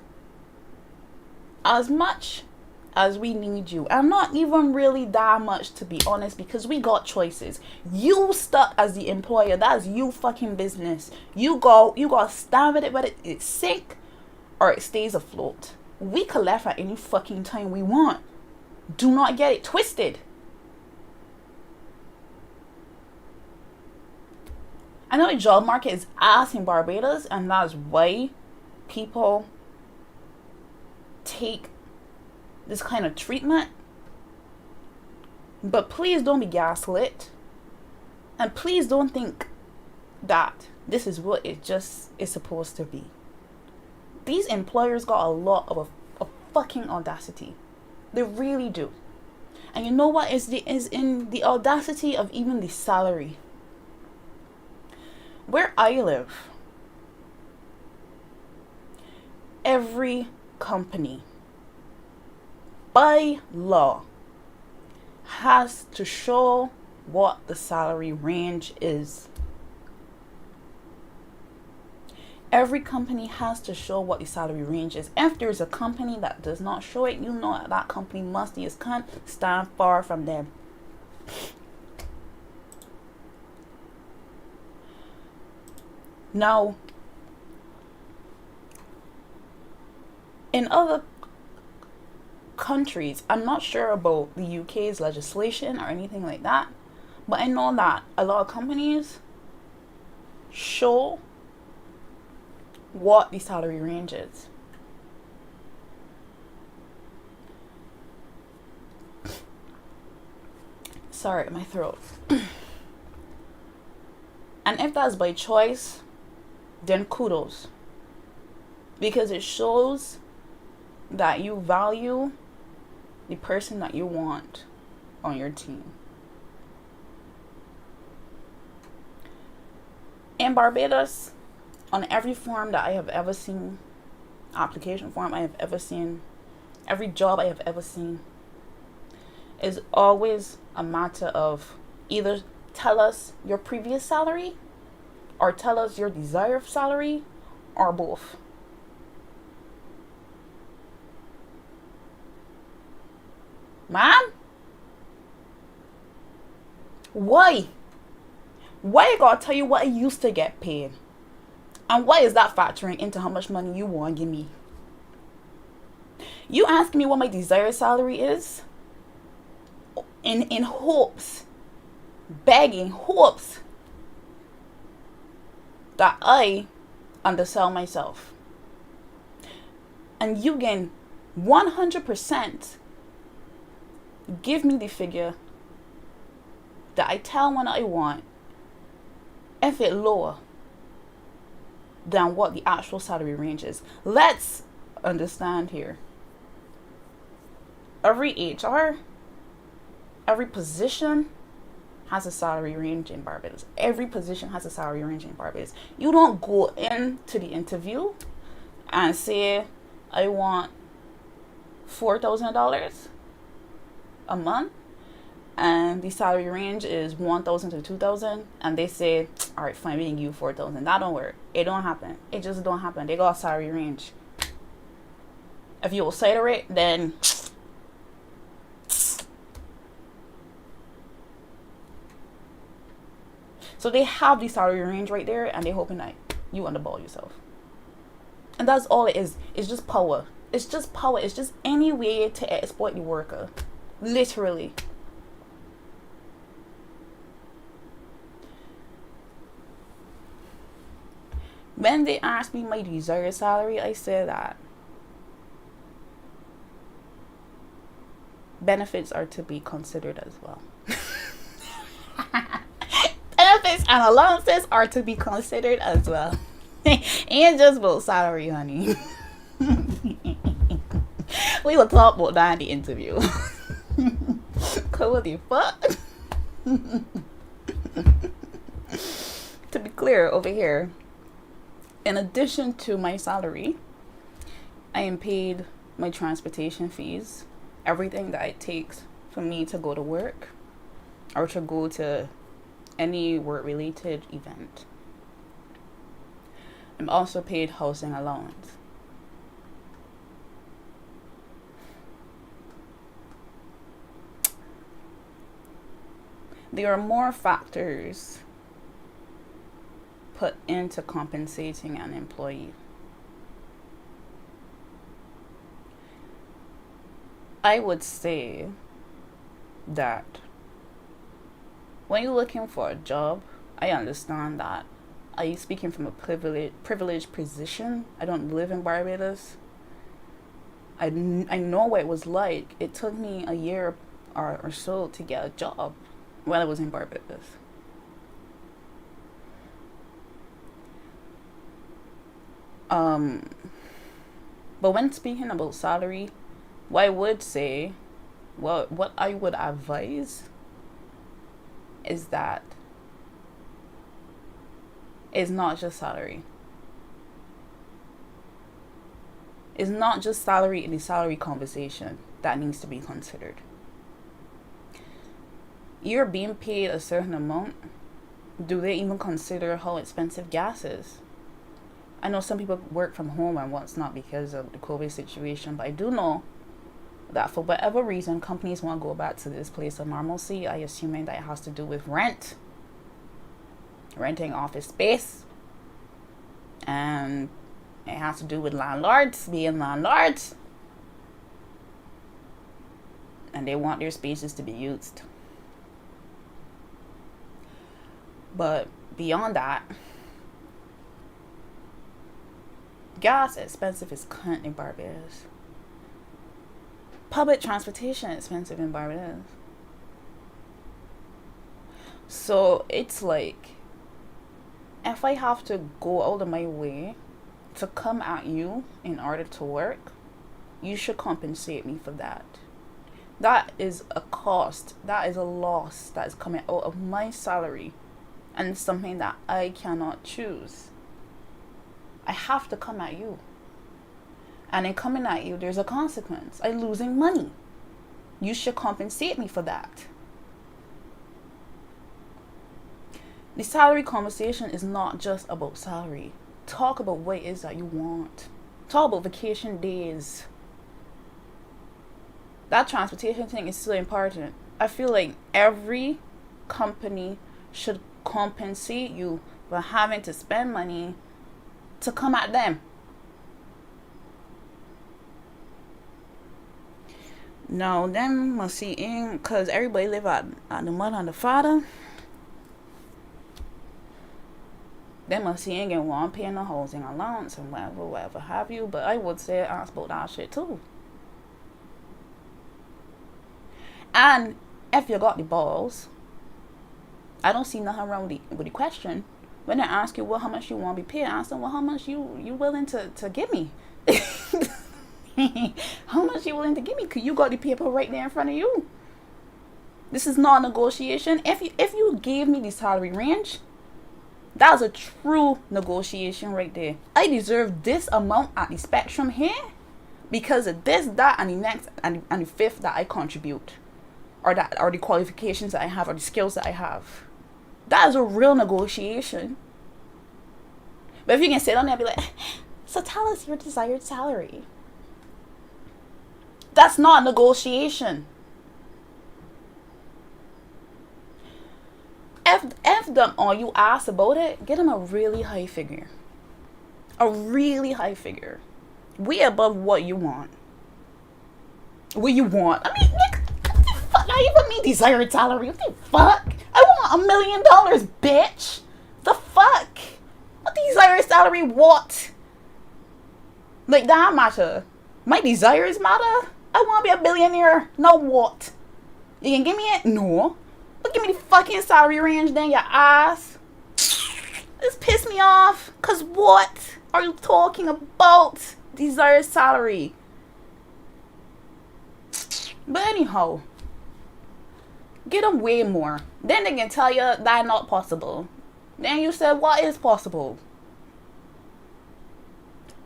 as much as we need you. And not even really that much, to be honest, because we got choices. You stuck as the employer. That's you fucking business. You got to stand with it, whether it sink or it stays afloat. We can left at any fucking time we want. Do not get it twisted. I know the job market is ass in Barbados, and that's why people take this kind of treatment. But please don't be gaslit. And please don't think that this is what it just is supposed to be. These employers got a lot of fucking audacity. They really do. And you know what is in the audacity of even the salary. Where I live, every company by law has to show what the salary range is. Every company has to show what the salary range is. If there's a company that does not show it, you know that company must can't stand far from them. Now, in other countries, I'm not sure about the UK's legislation or anything like that, but I know that a lot of companies show what the salary range is. Sorry, my throat. And if that's by choice, then kudos. Because it shows that you value the person that you want on your team. In Barbados, on every form that I have ever seen, application form I have ever seen, every job I have ever seen, is always a matter of either tell us your previous salary or tell us your desired salary or both. Man, why? Why I gotta tell you what I used to get paid? And why is that factoring into how much money you want to give me? You ask me what my desired salary is in hopes, begging hopes that I undersell myself. And you can 100% give me the figure that I tell when I want, if it lower than what the actual salary range is. Let's understand here. Every HR, every position has a salary range in Barbados. Every position has a salary range in Barbados. You don't go into the interview and say, I want $4,000 a month, and the salary range is 1,000 to 2,000, and they say, all right, fine, we can give you 4,000. That don't work. It don't happen. It just don't happen. They got a salary range. If you will say the rate, then so they have the salary range right there, and they're hoping that you underball yourself. And that's all it is. It's just power. It's just power. It's just any way to exploit the worker. Literally. When they asked me my desired salary, I said that benefits are to be considered as well. Benefits and allowances are to be considered as well. Ain't just about salary, honey. We will talk about that in the interview. What the fuck? To be clear, over here, in addition to my salary, I am paid my transportation fees, everything that it takes for me to go to work or to go to any work-related event. I'm also paid housing allowance. There are more factors put into compensating an employee. I would say that when you're looking for a job, I understand that. Are you speaking from a privileged position? I don't live in Barbados. I know what it was like. It took me a year or so to get a job while I was in Barbados. But when speaking about salary, what I would say, what I would advise is that it's not just salary. It's not just salary in the salary conversation that needs to be considered. You're being paid a certain amount. Do they even consider how expensive gas is? I know some people work from home and what's not because of the COVID situation, but I do know that for whatever reason, companies want to go back to this place of normalcy. I assuming that it has to do with renting office space, and it has to do with landlords being landlords, and they want their spaces to be used. But beyond that, gas expensive is cunt in Barbados. Public transportation expensive in Barbados. So it's like, if I have to go out of my way to come at you in order to work, you should compensate me for that. That is a cost. That is a loss that is coming out of my salary. And it's something that I cannot choose. I have to come at you. And in coming at you, there's a consequence. I'm losing money. You should compensate me for that. The salary conversation is not just about salary. Talk about what it is that you want. Talk about vacation days. That transportation thing is so important. I feel like every company should compensate you for having to spend money to come at them. No, them must see in, because everybody live at the mother and the father. They must see ain't one paying the housing allowance and whatever have you. But I would say ask about that shit too. And if you got the balls, I don't see nothing wrong with the question. When they ask you, well, how much you want to be paid, ask them, well, how much you willing to give me? How much you willing to give me? Because you got the paper right there in front of you. This is not a negotiation. If you gave me the salary range, that was a true negotiation right there. I deserve this amount at the spectrum here because of this, that, and the next, and the fifth that I contribute, or the qualifications that I have, or the skills that I have. That is a real negotiation. But if you can sit on there and be like, so tell us your desired salary. That's not a negotiation. If them or you ask about it, get them a really high figure. A really high figure. Way above what you want. What you want. I mean, Nick, what the fuck? Not even me desired salary. What the fuck? I want $1 million, bitch. The fuck? What desired salary what? Like that matter. My desires matter? I want to be a billionaire. No what? You can give me it? No. But give me the fucking salary range then, your ass. This piss me off. Cause what are you talking about? Desired salary. But anyhow, get them way more. Then they can tell you that's not possible. Then you said, what is possible?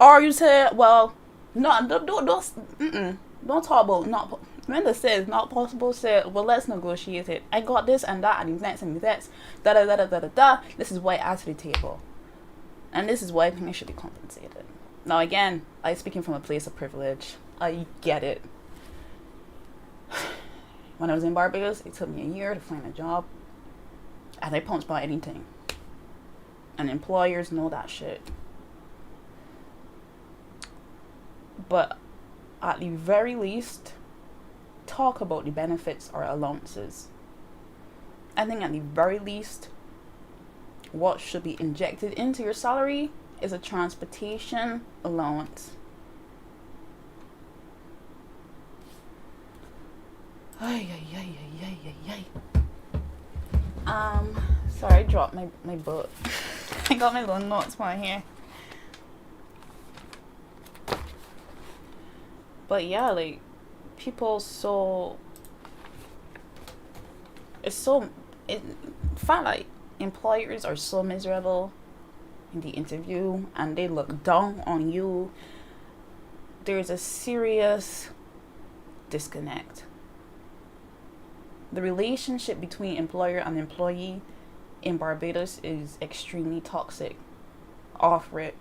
Or you said, well, no, don't talk about not. When they says not possible, said, well, let's negotiate it. I got this and that and the next and the next. Da da da da da da da. This is why I add to the table. And this is why I think I should be compensated. Now again, I'm speaking from a place of privilege. I get it. When I was in Barbados, it took me a year to find a job. And I punched by anything. And employers know that shit. But at the very least, talk about the benefits or allowances. I think at the very least, what should be injected into your salary is a transportation allowance. Sorry, I dropped my book. I got my little notes right here. But yeah, like, people find like employers are so miserable in the interview and they look down on you. There's a serious disconnect. The relationship between employer and employee in Barbados is extremely toxic. Off rip.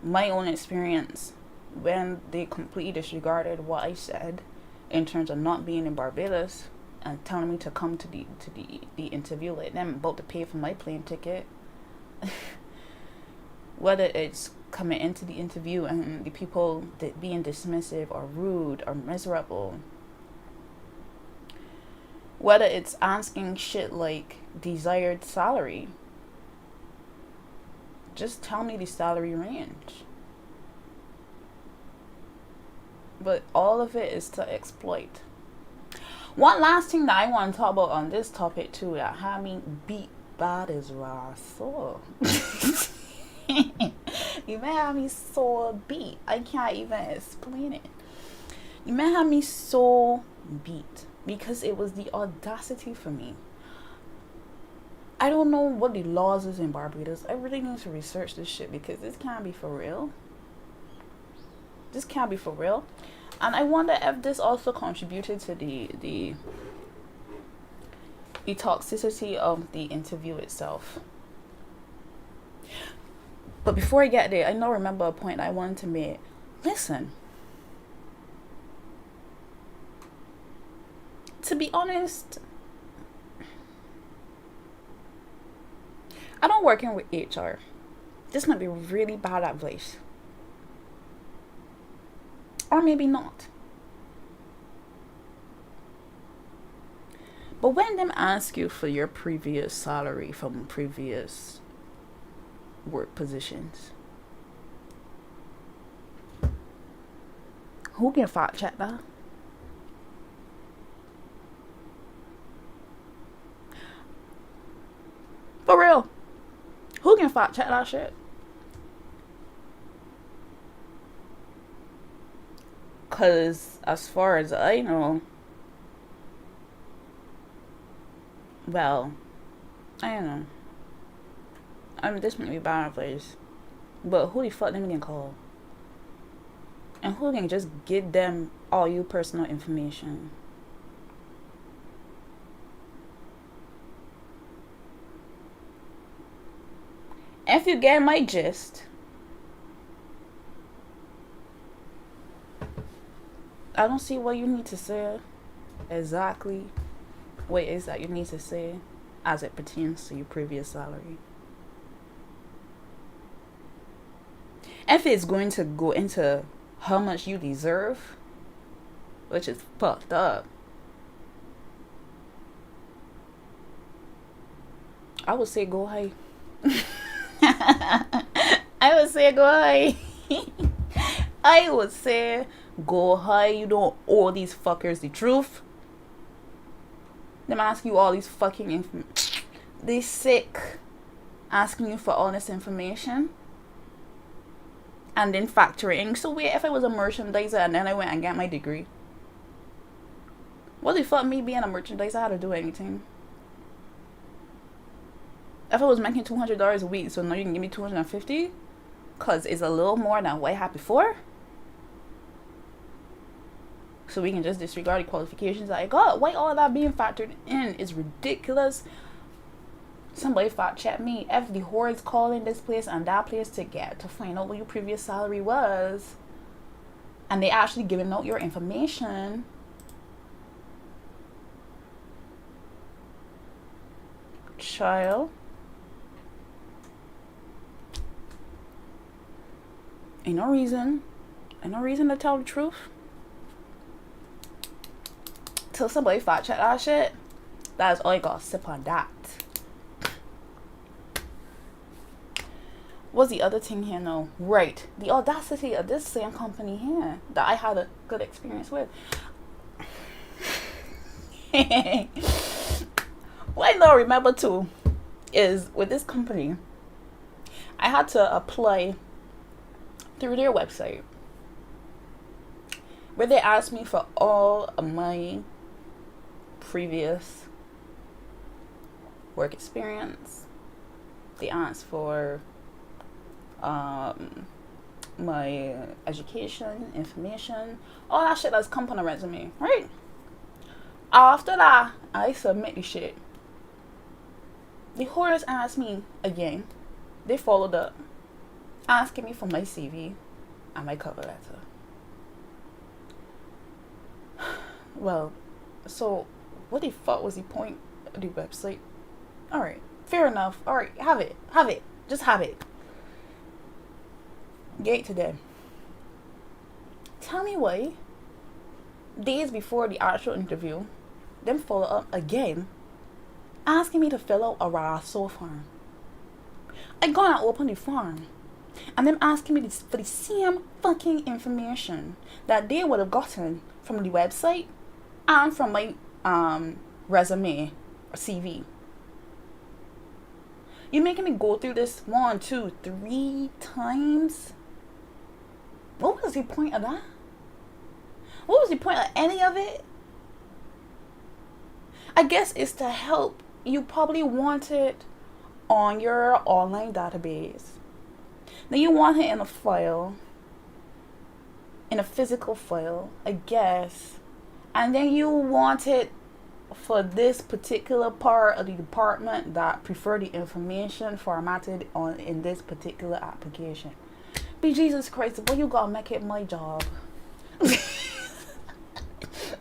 My own experience, when they completely disregarded what I said in terms of not being in Barbados and telling me to come to the interview, like them about to pay for my plane ticket. Whether it's coming into the interview and the people being dismissive or rude or miserable, whether it's asking shit like desired salary, just tell me the salary range. But all of it is to exploit. One last thing that I want to talk about on this topic too, that had me beat bad is raw sore. You may have me sore beat. I can't even explain it. You man had me so beat because it was the audacity for me. I don't know what the laws is in Barbados. I really need to research this shit because this can't be for real. This can't be for real. And I wonder if this also contributed to the toxicity of the interview itself. But before I get there, I now remember a point I wanted to make. Listen. To be honest, I don't work in with HR. This might be really bad advice. Or maybe not. But when them ask you for your previous salary from previous work positions, who can fact check that? For real. Who can fact check that shit? Cause as far as I know, well, I don't know. I mean, this might be bad place, but who the fuck them can call? And who can just give them all your personal information? If you get my gist, I don't see what you need to say exactly. What is that you need to say as it pertains to your previous salary? If it's going to go into how much you deserve, which is fucked up, I would say go high. I would say go high. I would say go high. You don't owe these fuckers the truth. Them ask you all these fucking they sick asking you for all this information and then factoring. So wait, if I was a merchandiser and then I went and got my degree, what the fuck me being a merchandiser had to do anything? If I was making $200 a week, so now you can give me $250 because it's a little more than what I had before, so we can just disregard the qualifications that I got. Why all of that being factored in is ridiculous. Somebody fact check me. If the whores calling this place and that place to find out what your previous salary was, and they actually giving out your information, child, ain't no reason to tell the truth. Till somebody fact check that shit. That's all you gotta sip on that. What's the other thing here now? Right, the audacity of this same company here that I had a good experience with. What I now remember too is with this company, I had to apply through their website where they asked me for all of my previous work experience. They asked for my education, information, all that shit that's come on a resume, right? After that, I submit the shit. The whores asked me again. They followed up, asking me for my CV and my cover letter. Well, so what the fuck was the point of the website? Alright, fair enough. Alright, have it. Just have it. Get to them. Tell me why days before the actual interview, them follow up again, asking me to fill out a RASO form. I go and open the form, and them asking me for the same fucking information that they would have gotten from the website and from my resume or CV. You're making me go through this 1, 2, 3 times? What was the point of that? What was the point of any of it? I guess it's to help. You probably want it on your online database. Then you want it in a file, in a physical file, I guess. And then you want it for this particular part of the department that prefer the information formatted on in this particular application. Be Jesus Christ, boy, you gotta make it my job.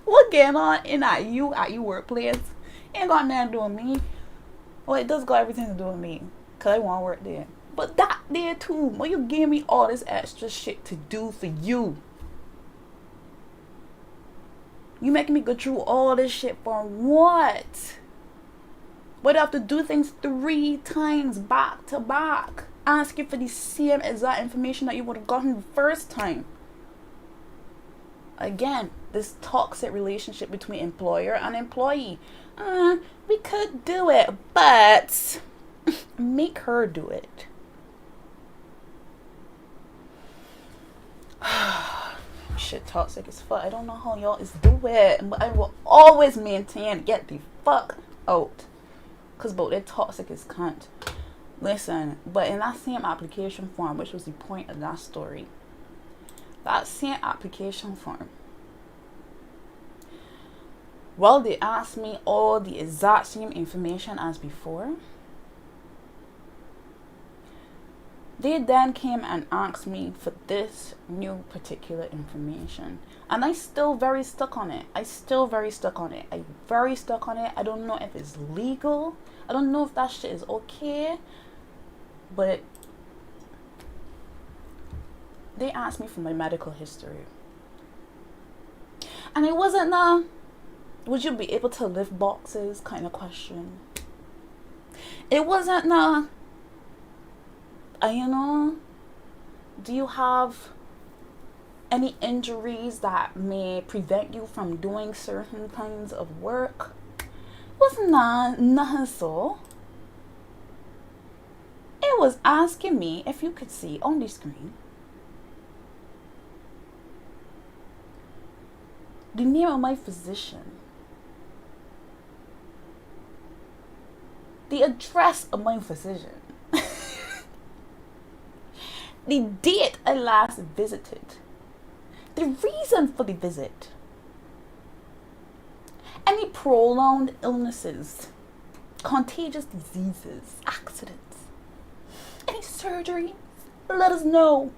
What going on in at you workplace? Ain't got nothing to do with me. Well, it does got everything to do with me, cause I want to work there. But that there too. Well, you give me all this extra shit to do for you. You making me go through all this shit for what? But I have to do things 3 times back to back. Ask you for the same exact information that you would have gotten the first time. Again, this toxic relationship between employer and employee. We could do it, but make her do it. Shit, toxic as fuck. I don't know how y'all is do it, but I will always maintain get the fuck out. Cause both they're toxic as cunt. Listen, but in that same application form, which was the point of that story, that same application form, well, they asked me all the exact same information as before. They then came and asked me for this new particular information. And I still very stuck on it. I very stuck on it. I don't know if it's legal. I don't know if that shit is okay. But they asked me for my medical history. And it wasn't a, would you be able to lift boxes kind of question. It wasn't a, do you have any injuries that may prevent you from doing certain kinds of work? It was nothing so. It was asking me, if you could see on the screen, the name of my physician, the address of my physician, the date I last visited, the reason for the visit, any prolonged illnesses, contagious diseases, accidents, any surgery, let us know,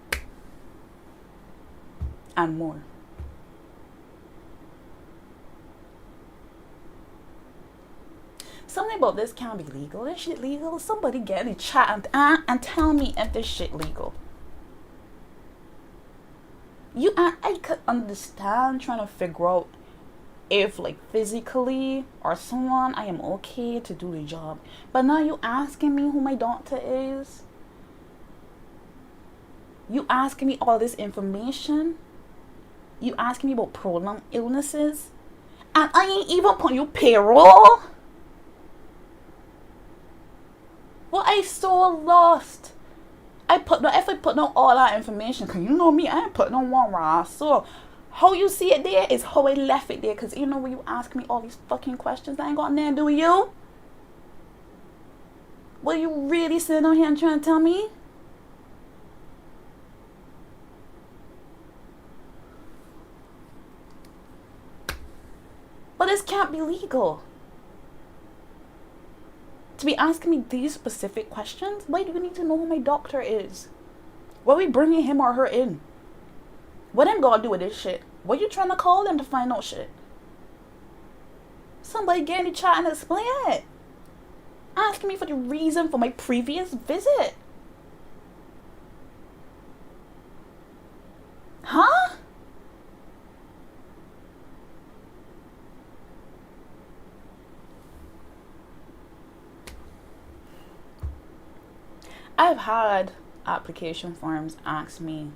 and more. Something about this can't be legal. This shit legal? Somebody get in the chat and tell me if this shit legal. I could understand trying to figure out if like physically or someone I am okay to do the job. But now you asking me who my doctor is. You asking me all this information. You asking me about prolonged illnesses. And I ain't even put you payroll. Well, I so lost. If I put down all that information, cause you know me, I ain't putting on one raw. So how you see it there is how I left it there. Cause you know when you ask me all these fucking questions, I ain't got nothing to do with you. What are you really sitting on here and trying to tell me? But this can't be legal. To be asking me these specific questions? Why do you need to know who my doctor is? Why are we bringing him or her in? What them gonna do with this shit? What you trying to call them to find out shit? Somebody get in the chat and explain it. Asking me for the reason for my previous visit. Huh? I've had application forms ask me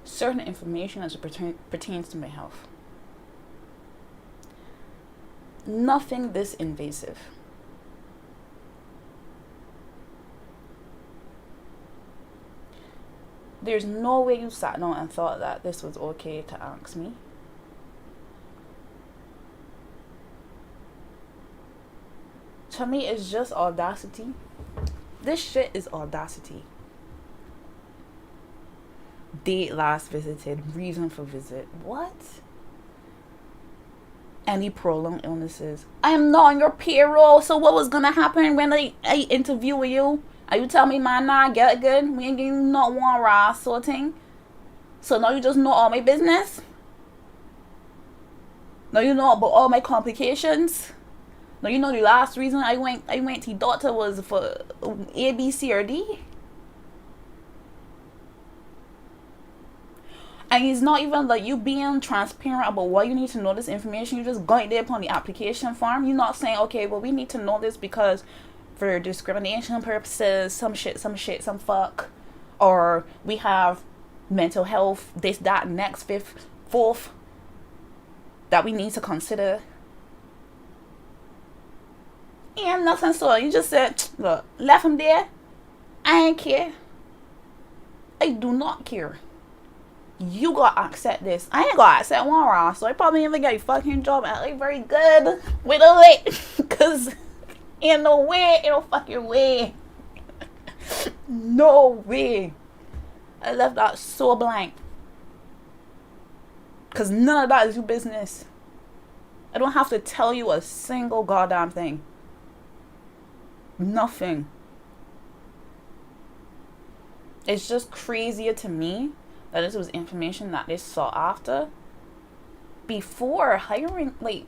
certain information as it pertains to my health. Nothing this invasive. There's no way you sat down and thought that this was okay to ask me. To me, it's just audacity. This shit is audacity. Date last visited, reason for visit. What? Any prolonged illnesses. I am not on your payroll, so what was gonna happen when I interview with you? Are you tell me, man, nah, get it good? We ain't getting not one raw sorting. So now you just know all my business? Now you know about all my complications? Now you know the last reason I went to the doctor was for A, B, C, or D? And it's not even like you being transparent about why you need to know this information. You just going there upon the application form. You're not saying, okay, well, we need to know this because for discrimination purposes, some fuck. Or we have mental health, this, that, next, fifth, fourth, that we need to consider. And nothing, so you just said, look, left him there. I ain't care. I do not care. You gotta accept this. I ain't gonna accept one raw, so I probably ain't even get a fucking job at like very good with a lit. Cause ain't no way, ain't no fucking way. No way. I left that so blank. Cause none of that is your business. I don't have to tell you a single goddamn thing. Nothing. It's just crazier to me that this was information that they sought after before hiring. Like,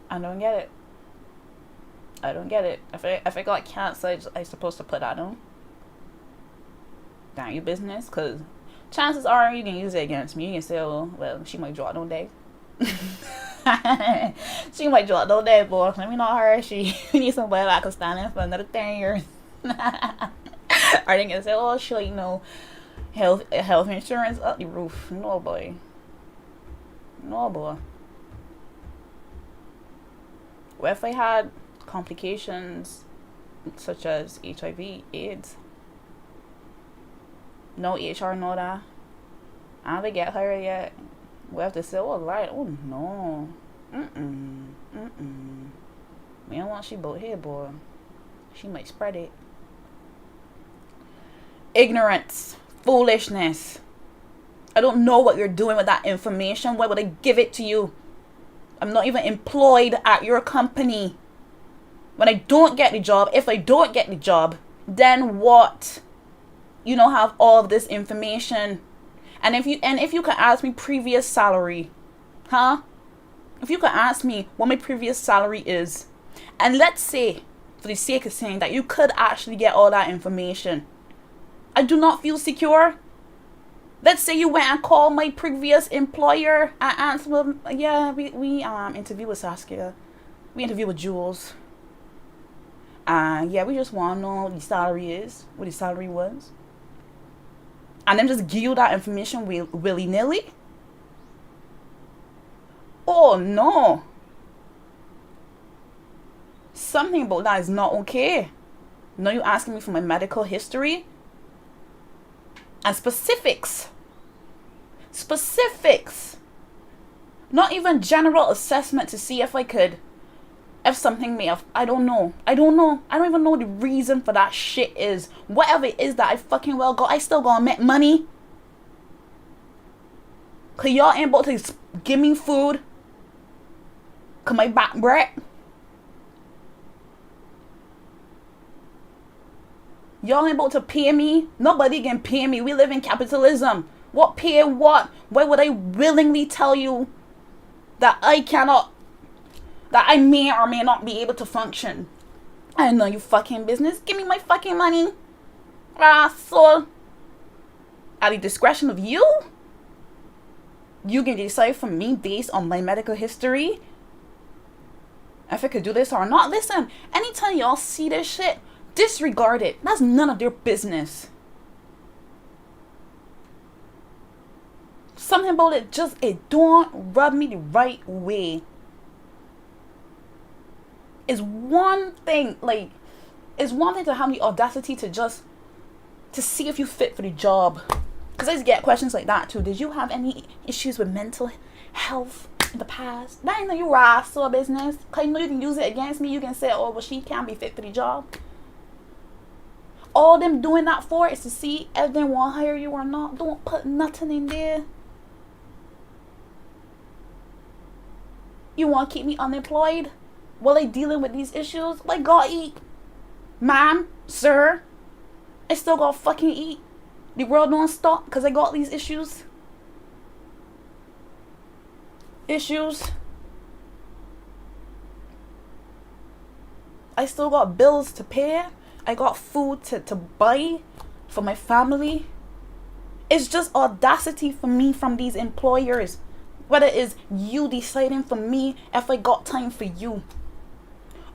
I don't get it. I don't get it. If I got cancer, I supposed to put that on? Down your business? Because chances are you can use it against me. You can say, oh, well, she might draw no day. She might draw no day, boy. Let me not her. She need somebody that can stand in for another 10 years. Or they can say, oh, sure, you know, health insurance up the roof. No, boy. No, boy. What if I had complications such as HIV, AIDS? No HR, no that. I haven't get her yet. We have to say, oh, right. Oh, no. We don't want she boat here, boy. She might spread it. Ignorance. Foolishness. I don't know what you're doing with that information. Why would I give it to you? I'm not even employed at your company. When I don't get the job, if I don't get the job, then what? You don't have all of this information. And if you could ask me previous salary, huh? If you could ask me what my previous salary is, and let's say, for the sake of saying that you could actually get all that information, I do not feel secure. Let's say you went and called my previous employer and answered them, yeah, we interviewed with Saskia. We interviewed with Jules. Yeah, we just want to know what the salary is, what the salary was. And then just give you that information willy-nilly? Oh, no. Something about that is not okay. No, you asking me for my medical history? And specifics. Specifics. Not even general assessment to see if I could, if something may have, I don't know. I don't even know what the reason for that shit is. Whatever it is that I fucking well got, I still gonna make money. Cause y'all ain't about to give me food. Cause my back break. Y'all ain't about to pay me. Nobody can pay me. We live in capitalism. What pay what? Why would I willingly tell you that I cannot, that I may or may not be able to function? I know you fucking business. Give me my fucking money. So at the discretion of you, you can decide for me based on my medical history if I could do this or not. Listen, anytime y'all see this shit, disregard it. That's none of their business. Something about it it don't rub me the right way. Is one thing, like, it's one thing to have the audacity to just to see if you fit for the job. Because I just get questions like that too. Did you have any issues with mental health in the past? That ain't no you rise to a business. Because you know you can use it against me. You can say, oh, well, she can't be fit for the job. All them doing that for is to see if they want to hire you or not. Don't put nothing in there. You want to keep me unemployed while they dealing with these issues? Like, go eat. Ma'am, sir, I still gotta fucking eat. The world don't stop because I got these issues. I still got bills to pay. I got food to buy for my family. It's just audacity for me from these employers. Whether it's you deciding for me if I got time for you.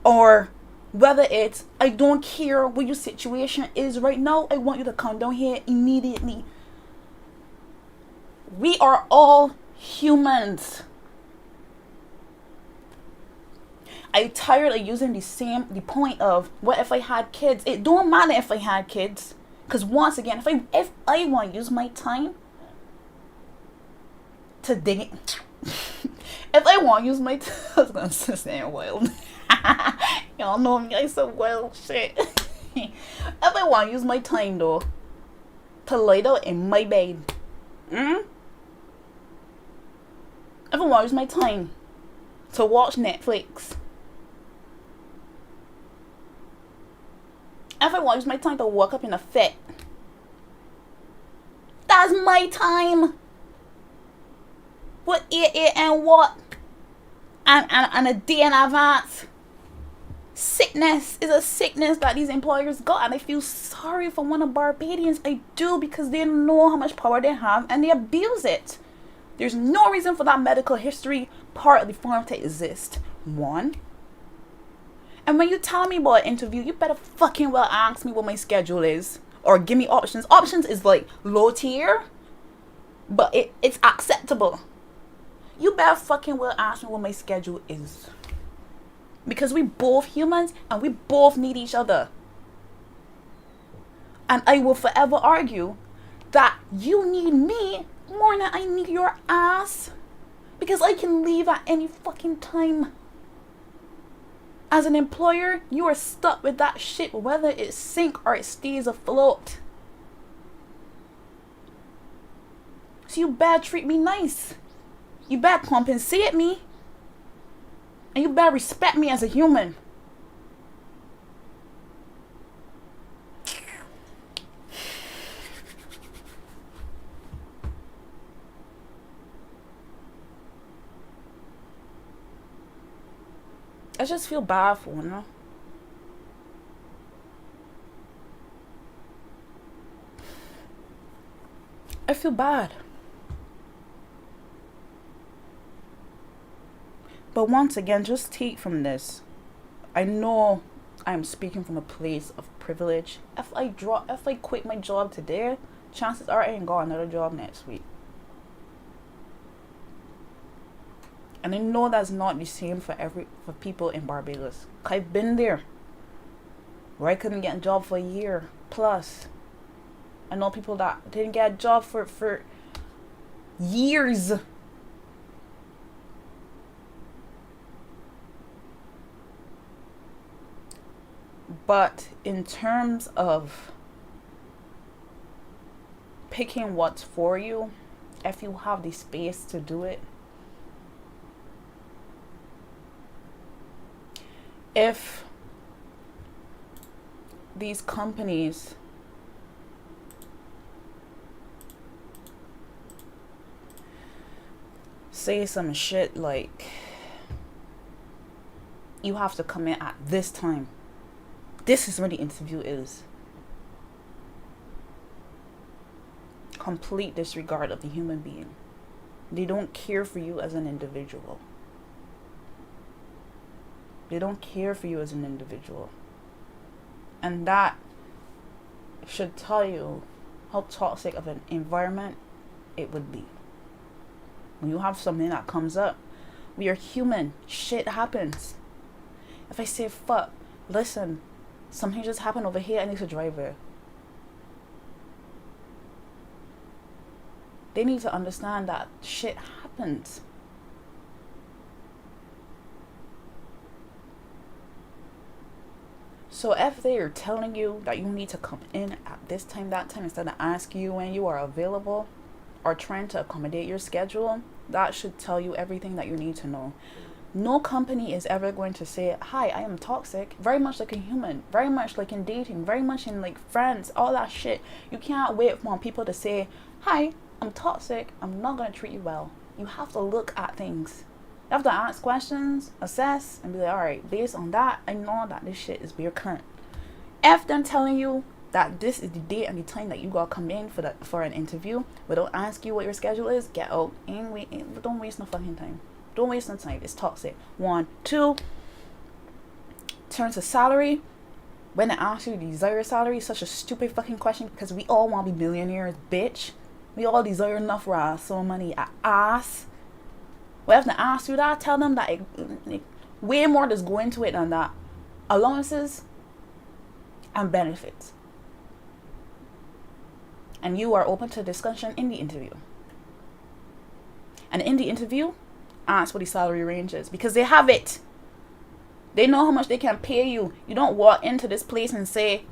Or whether it's, I don't care what your situation is right now. I want you to come down here immediately. We are all humans. I'm tired of using the point of, what if I had kids? It don't matter if I had kids. Because once again, if I want to use my time to dig it. If I want to use my time, I was going to say wild. Y'all know me, I so wild shit. If I want to use my time though, to lie down in my bed. If I want to use my time to watch Netflix. If I want to use my time to wake up in a fit. That's my time. What it and what? And a day in advance. Sickness is a sickness that these employers got, and I feel sorry for one of Barbadians. I do, because they know how much power they have and they abuse it. There's no reason for that medical history part of the form to exist. One. And when you tell me about an interview, you better fucking well ask me what my schedule is, or give me options. Options is like low tier, but it's acceptable. You better fucking well ask me what my schedule is. Because we both humans and we both need each other. And I will forever argue that you need me more than I need your ass. Because I can leave at any fucking time. As an employer, you are stuck with that shit whether it sinks or it stays afloat. So you better treat me nice. You better compensate me. And you better respect me as a human. I just feel bad for her. I feel bad. But once again, just take from this. I know I'm speaking from a place of privilege. If I quit my job today, chances are I ain't got another job next week. And I know that's not the same for people in Barbados. I've been there, where I couldn't get a job for a year plus. I know people that didn't get a job for years. But in terms of picking what's for you, if you have the space to do it, if these companies say some shit like, you have to come in at this time, this is when the interview is. Complete disregard of the human being. They don't care for you as an individual. They don't care for you as an individual. And that should tell you how toxic of an environment it would be. When you have something that comes up, we are human. Shit happens. If I say, fuck, listen, something just happened over here, I need to drive it. They need to understand that shit happens. So if they are telling you that you need to come in at this time, that time, instead of asking you when you are available or trying to accommodate your schedule, that should tell you everything that you need to know. No company is ever going to say, hi, I am toxic. Very much like a human, very much like in dating, very much in like friends, all that shit. You can't wait for people to say, hi, I'm toxic, I'm not going to treat you well. You have to look at things. You have to ask questions, assess, and be like, alright, based on that, I know that this shit is beer cunt. If them telling you that this is the date and the time that you gotta come in for an interview, but don't ask you what your schedule is, get out. Don't waste no fucking time. Don't waste no time. It's toxic. 1, 2. Turn to salary. When they ask you the desired salary, such a stupid fucking question because we all want to be millionaires, bitch. We all desire enough for our so money ass. Well, if they ask you that, tell them that it way more does go into it than that. Allowances and benefits. And you are open to discussion in the interview. And in the interview, ask what the salary range is because they have it. They know how much they can pay you. You don't walk into this place and say,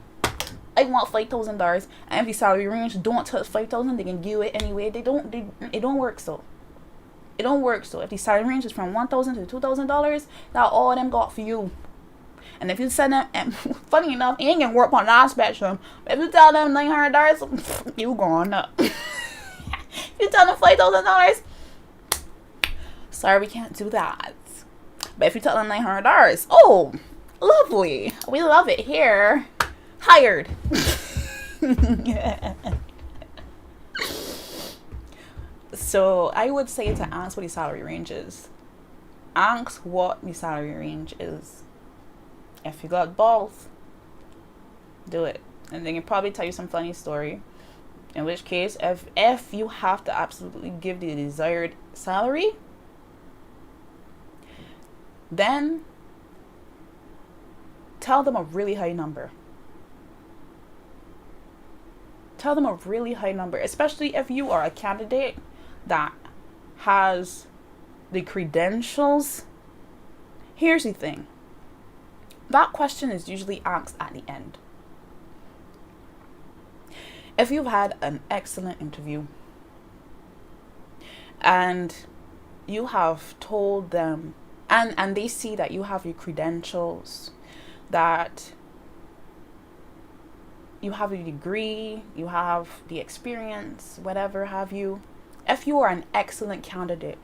I want $5,000, and if the salary range don't touch $5,000, they can give you it anyway. It don't work so. It don't work so. If the salary range is from $1,000 to $2,000, that all them got for you. And if you send them, and funny enough, it ain't gonna work on that spectrum. But if you tell them $900, you going up. If you tell them $5,000, sorry, we can't do that. But if you tell them $900, oh, lovely, we love it here. Hired. So I would say to ask what the salary range is. Ask what the salary range is. If you got balls, do it. And they can probably tell you some funny story. In which case, if you have to absolutely give the desired salary, then tell them a really high number. Tell them a really high number, especially if you are a candidate that has the credentials. Here's the thing. That question is usually asked at the end. If you've had an excellent interview and you have told them, and they see that you have your credentials, that you have a degree, you have the experience, whatever have you. If you are an excellent candidate,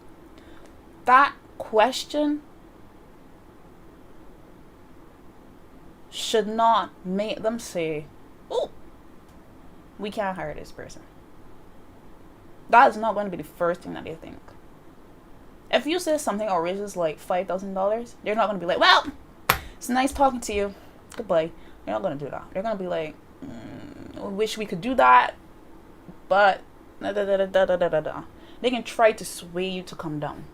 that question should not make them say, oh, we can't hire this person. That is not going to be the first thing that they think. If you say something outrageous like $5,000, they're not going to be like, well, it's nice talking to you, goodbye. They're not going to do that. They're going to be like, I wish we could do that, but da, da, da, da, da, da, da. They can try to sway you to come down.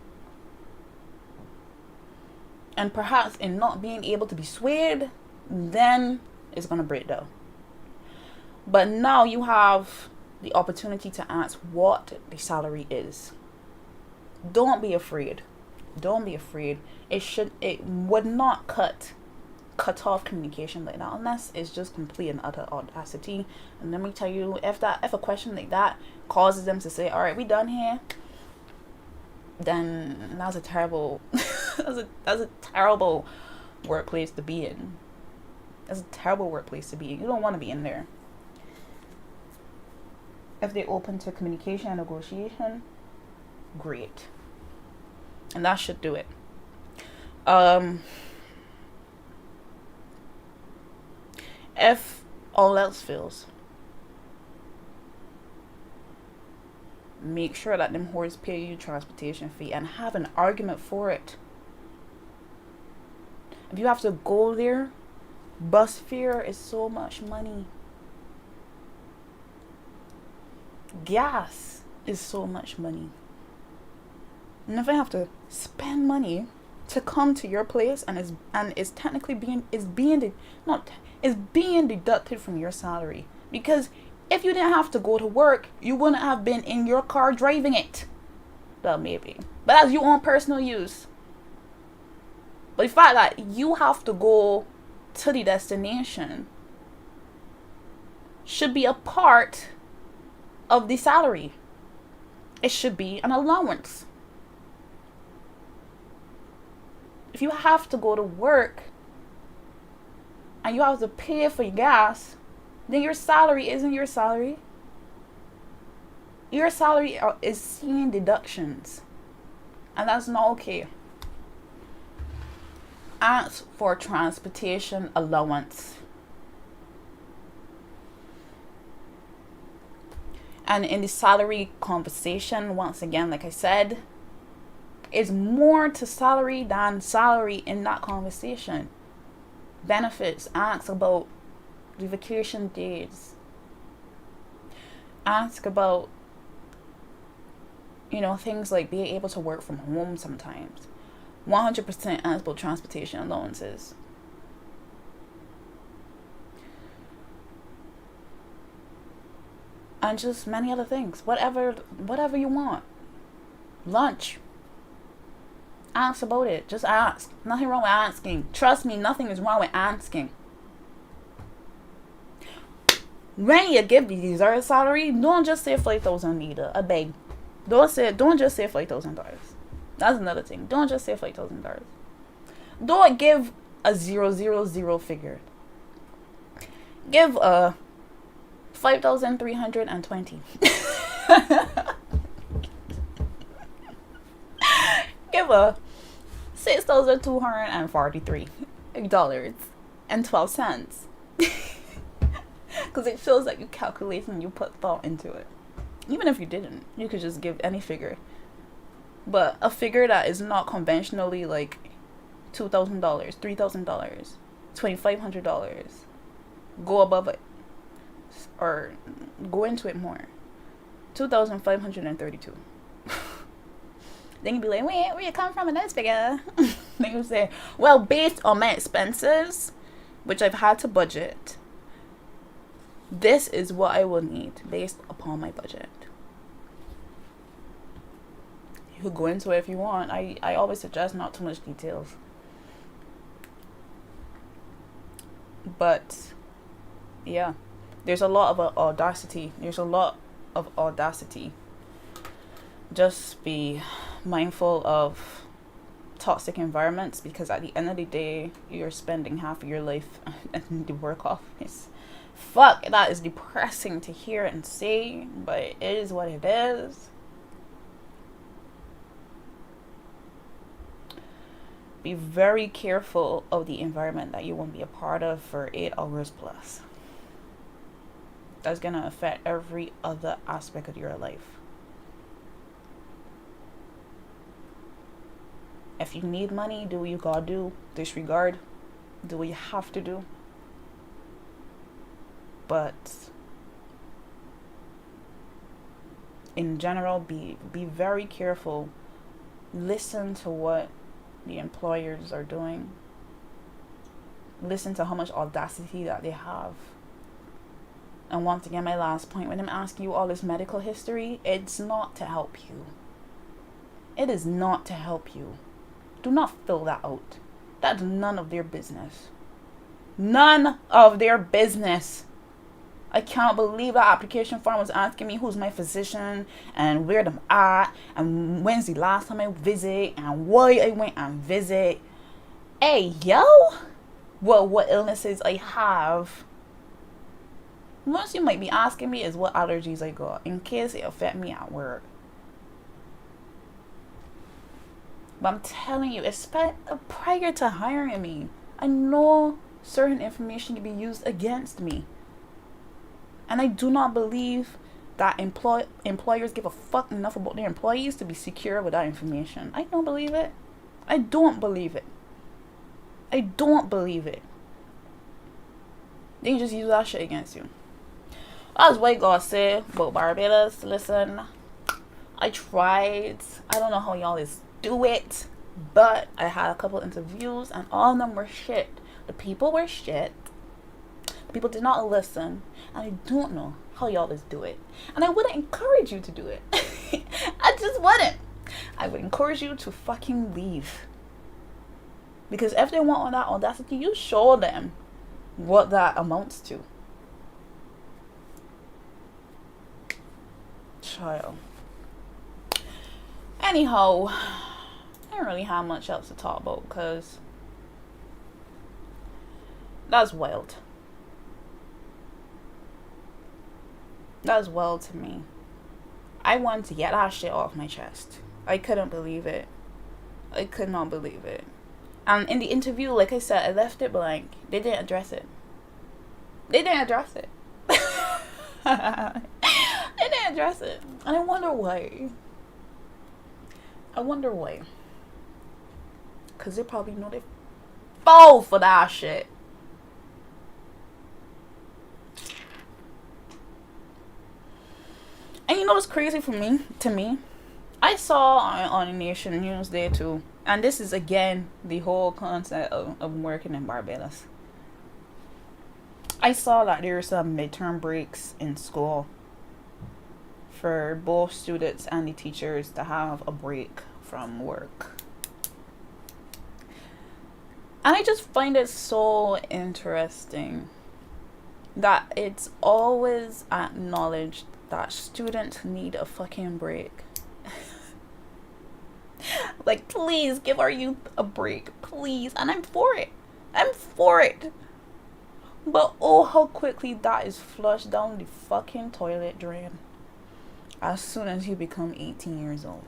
And perhaps in not being able to be swayed, then it's going to break down. But now you have the opportunity to ask what the salary is. Don't be afraid. Don't be afraid. It would not cut off communication like that unless it's just complete and utter audacity. And let me tell you, if a question like that causes them to say, all right, we done here, then that's a terrible that's a terrible workplace to be in. That's a terrible workplace to be in. You don't want to be in there. If they're open to communication and negotiation, great. And that should do it. If all else fails, make sure that them whores pay you transportation fee and have an argument for it. If you have to go there, bus fare is so much money. Gas is so much money. And if I have to spend money to come to your place and is technically being deducted from your salary. Because if you didn't have to go to work, you wouldn't have been in your car driving it. Well, maybe, but that's your own personal use. But the fact that you have to go to the destination should be a part of the salary. It should be an allowance. If you have to go to work and you have to pay for your gas, then your salary isn't your salary. Your salary is seeing deductions. And that's not okay. Ask for transportation allowance. And in the salary conversation, once again, like I said, is more to salary than salary in that conversation. Benefits, ask about the vacation days. Ask about, things like being able to work from home sometimes. 100% ask about transportation allowances. And just many other things. Whatever you want. Lunch. Ask about it. Just ask. Nothing wrong with asking. Trust me, nothing is wrong with asking. When you give the desired salary, don't just say $5,000 either. I beg. Don't just say $5,000. That's another thing. Don't just say $5,000. Don't give a 000 figure. Give a 5,320. Give a $6,243.12. Because it shows that you calculate and you put thought into it. Even if you didn't, you could just give any figure. But a figure that is not conventionally like $2,000, $3,000, $2,500. Go above it. Or go into it more. 2,532. Then you'd be like, where you come from in this figure? Then you say, well, based on my expenses, which I've had to budget, this is what I will need based upon my budget. You could go into it if you want. I always suggest not too much details. But yeah, there's a lot of audacity. Just be mindful of toxic environments, because at the end of the day, you're spending half of your life in the work office. Fuck, that is depressing to hear and say, but it is what it is. Be very careful of the environment that you won't be a part of for 8 hours plus. That's gonna affect every other aspect of your life. If you need money, do what you gotta do. Disregard. Do what you have to do. But in general, be very careful. Listen to what the employers are doing. Listen to how much audacity that they have. And once again, my last point, when I'm asking you all this medical history, it's not to help you. It is not to help you. Do not fill that out. That's none of their business. None of their business. I can't believe that application form was asking me who's my physician and where I'm at and when's the last time I visit and why I went and visit. Hey, yo! Well, what illnesses I have. Most you might be asking me is what allergies I got in case it affect me at work. But I'm telling you, prior to hiring me, I know certain information can be used against me. And I do not believe that employers give a fuck enough about their employees to be secure with that information. I don't believe it. I don't believe it. I don't believe it. They can just use that shit against you. That's what I gotta say about Barbados. Listen, I tried. I don't know how y'all is do it. But I had a couple interviews and all of them were shit. The people were shit. The people did not listen. And I don't know how y'all just do it. And I wouldn't encourage you to do it. I just wouldn't. I would encourage you to fucking leave. Because if they want that audacity, you show them what that amounts to. Child. Anyhow, I don't really have much else to talk about because that's wild. That's wild to me. I wanted to get that shit off my chest. I couldn't believe it. I could not believe it. And in the interview, like I said, I left it blank. They didn't address it. They didn't address it. They didn't address it. And I wonder why. Because they probably know they fall for that shit. And you know what's crazy to me? I saw on Nation News there too. And this is again the whole concept of working in Barbados. I saw that there are some midterm breaks in school for both students and the teachers to have a break from work. And I just find it so interesting that it's always acknowledged that students need a fucking break. Like, please give our youth a break, please. And I'm for it. But oh, how quickly that is flushed down the fucking toilet drain as soon as you become 18 years old.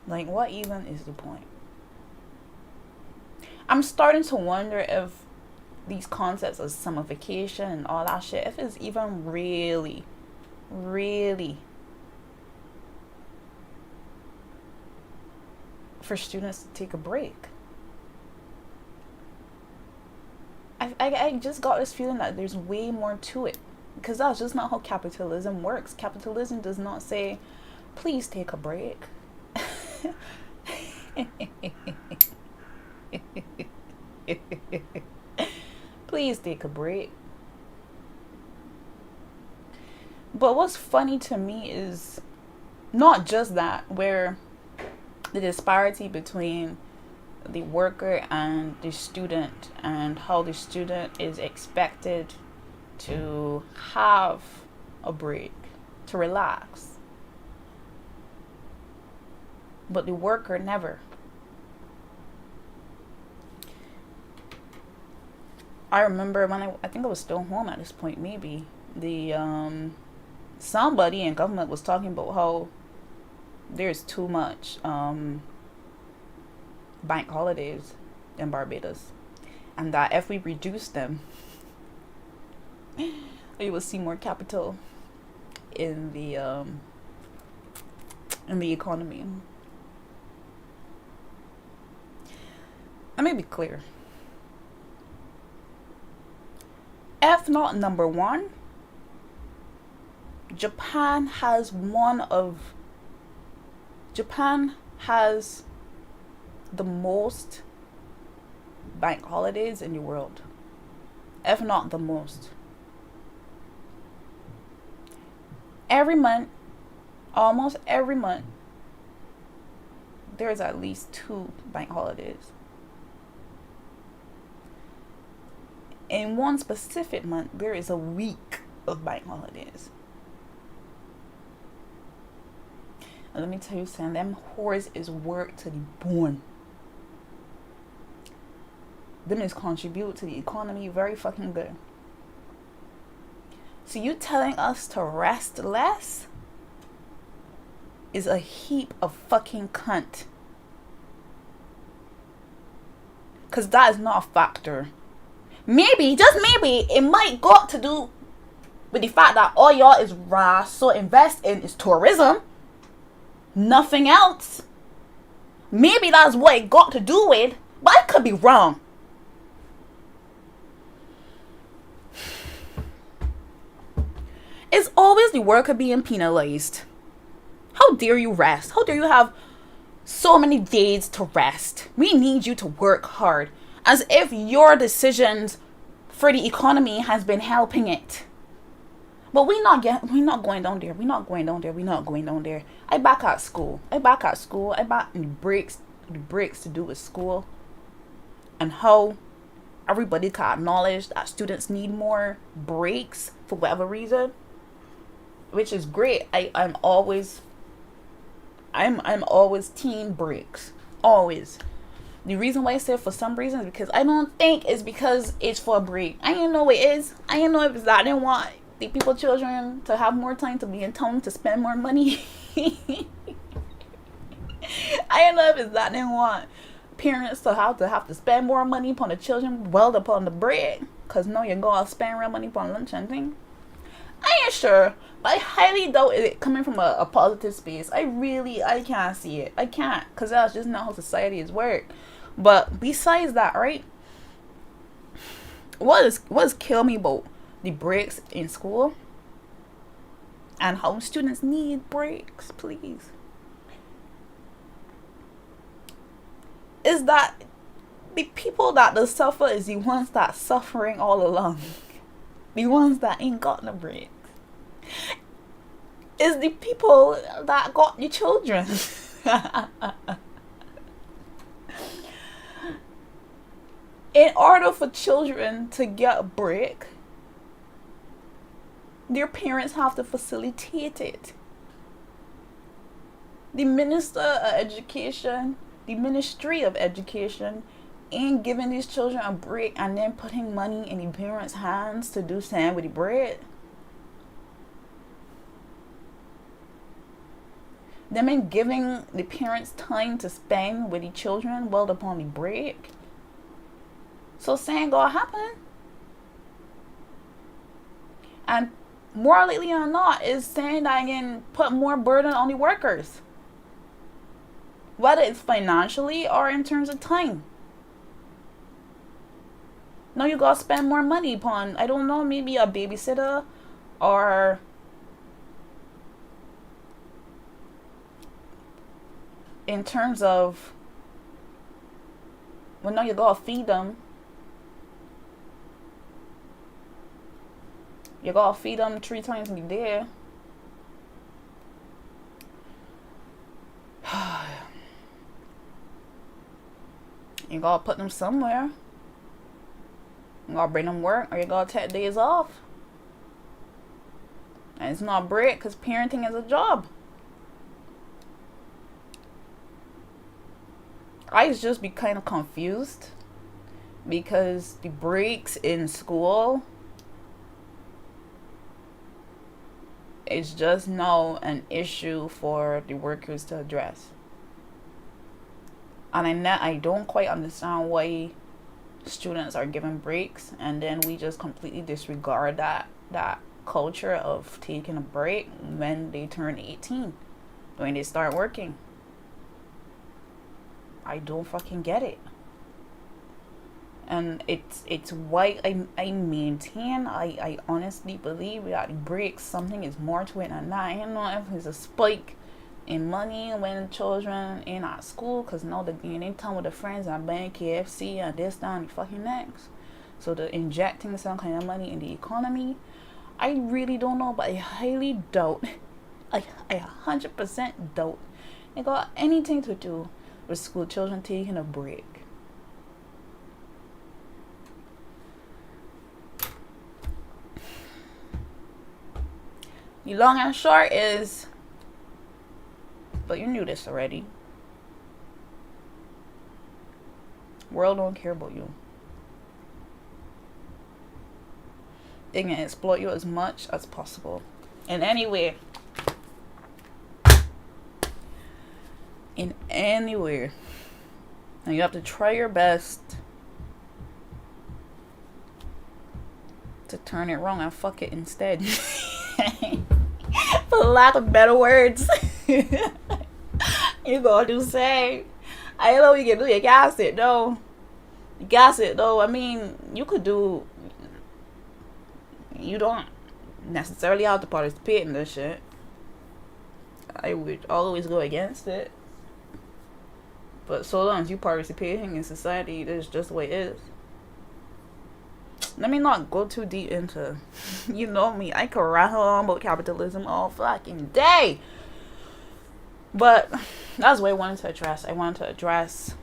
Like, what even is the point? I'm starting to wonder if these concepts of summification and all that shit, if it's even really for students to take a break. I just got this feeling that there's way more to it, because that's just not how capitalism works. Capitalism does not say, please take a break. Please take a break. But what's funny to me is not just that, where the disparity between the worker and the student, and how the student is expected to have a break, to relax, but the worker never. I remember when I think I was still home at this point, maybe the somebody in government was talking about how there's too much bank holidays in Barbados, and that if we reduce them, we will see more capital in the economy. Let me be clear. If not number one, Japan has the most bank holidays in the world, if not the most. Every month, almost every month, there's at least 2 bank holidays. In one specific month, there is a week of bank holidays. And let me tell you something, them whores is work to the bone. Them is contribute to the economy very fucking good. So you telling us to rest less is a heap of fucking cunt. Because that is not a factor. Maybe, just maybe, it might got to do with the fact that all y'all is so invest in is tourism. Nothing else. Maybe that's what it got to do with, but I could be wrong. It's always the worker being penalized. How How dare you rest? How dare you have so many days to rest? We need you to work hard. As if your decisions for the economy has been helping it. But we're not going down there. We're not going down there. We're not going down there. I back at school. I back the breaks to do with school. And how everybody can acknowledge that students need more breaks for whatever reason. Which is great. I'm always team breaks. Always. The reason why I say for some reason is because I don't think it's because it's for a break. I didn't know it is. I didn't know if it's that I didn't want the children to have more time to be in town to spend more money. I didn't know if it's that I didn't want parents to have to spend more money upon the children well upon the bread. Cause no, you gotta spend real money upon lunch and thing. I ain't sure, but I highly doubt it coming from a positive space. I can't see it. I can't, cause that's just not how society is work. But besides that, right? What's kill me about the breaks in school and how students need breaks, please, is that the people that will suffer is the ones that suffering all along. The ones that ain't got no breaks is the people that got the children. In order for children to get a break, their parents have to facilitate it. The Ministry of Education ain't giving these children a break and then putting money in the parents' hands to do something with the bread. Them ain't giving the parents time to spend with the children well upon the break. So saying gonna happen. And more lately or not is saying that I can put more burden on the workers. Whether it's financially or in terms of time. Now you gotta spend more money upon, I don't know, maybe a babysitter or in terms of, well, now you gotta feed them. You gotta feed them 3 times a day. You gotta put them somewhere. You gotta bring them work, or you gotta take days off. And it's not a break, because parenting is a job. I just be kind of confused because the breaks in school is just now an issue for the workers to address. And I don't quite understand why students are given breaks and then we just completely disregard that culture of taking a break when they turn 18, when they start working. I don't fucking get it. And it's why I maintain, I honestly believe that breaks, something is more to it than that. I don't know if it's a spike in money when children in at school, because now they're getting time with their friends and buying KFC and this, that, and the fucking next. So they're injecting some kind of money in the economy. I really don't know, but I highly doubt, I 100% doubt it got anything to do with school children taking a break. The long and short is, but you knew this already, world don't care about you. They can exploit you as much as possible. In any way. And you have to try your best to turn it wrong and fuck it instead. For lack of better words. You gotta do the same. I know you can do your gossip though. I mean, you don't necessarily have to participate in this shit. I would always go against it. But so long as you participating in society, that's just the way it is. Let me not go too deep into, you know me, I could rattle on about capitalism all fucking day. But that's what I wanted to address. I wanted to address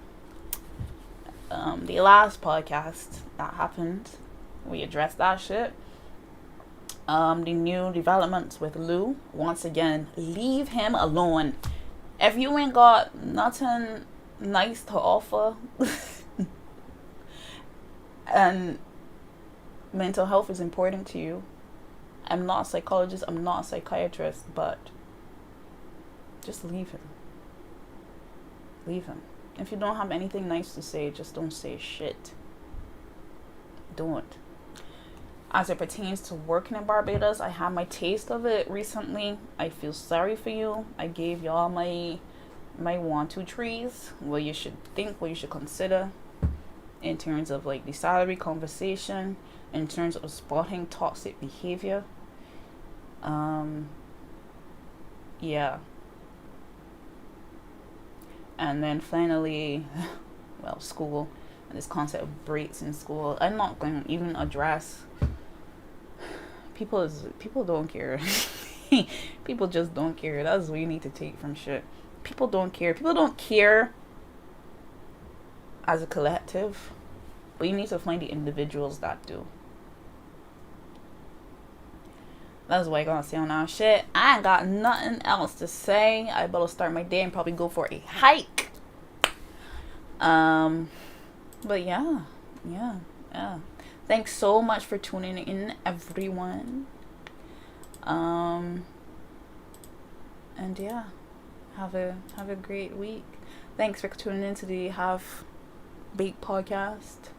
the last podcast that happened. We addressed that shit. The new developments with Lou. Once again, leave him alone. If you ain't got nothing nice to offer and mental health is important to you, I'm not a psychologist, I'm not a psychiatrist, but just leave him. Leave him. If you don't have anything nice to say, just don't say shit. Don't. As it pertains to working in Barbados, I had my taste of it recently. I feel sorry for you. I gave y'all my 1-2 trees, what you should think, what you should consider in terms of like the salary conversation, in terms of spotting toxic behavior. Yeah. And then finally, well, school and this concept of breaks in school. I'm not going to even address. People don't care. People just don't care. That's what you need to take from shit. People don't care. People don't care as a collective, but you need to find the individuals that do. That's what I gotta say on that shit. I ain't got nothing else to say. I better start my day and probably go for a hike. But yeah. Thanks so much for tuning in, everyone. And yeah, have a great week. Thanks for tuning in to the Have Baked podcast.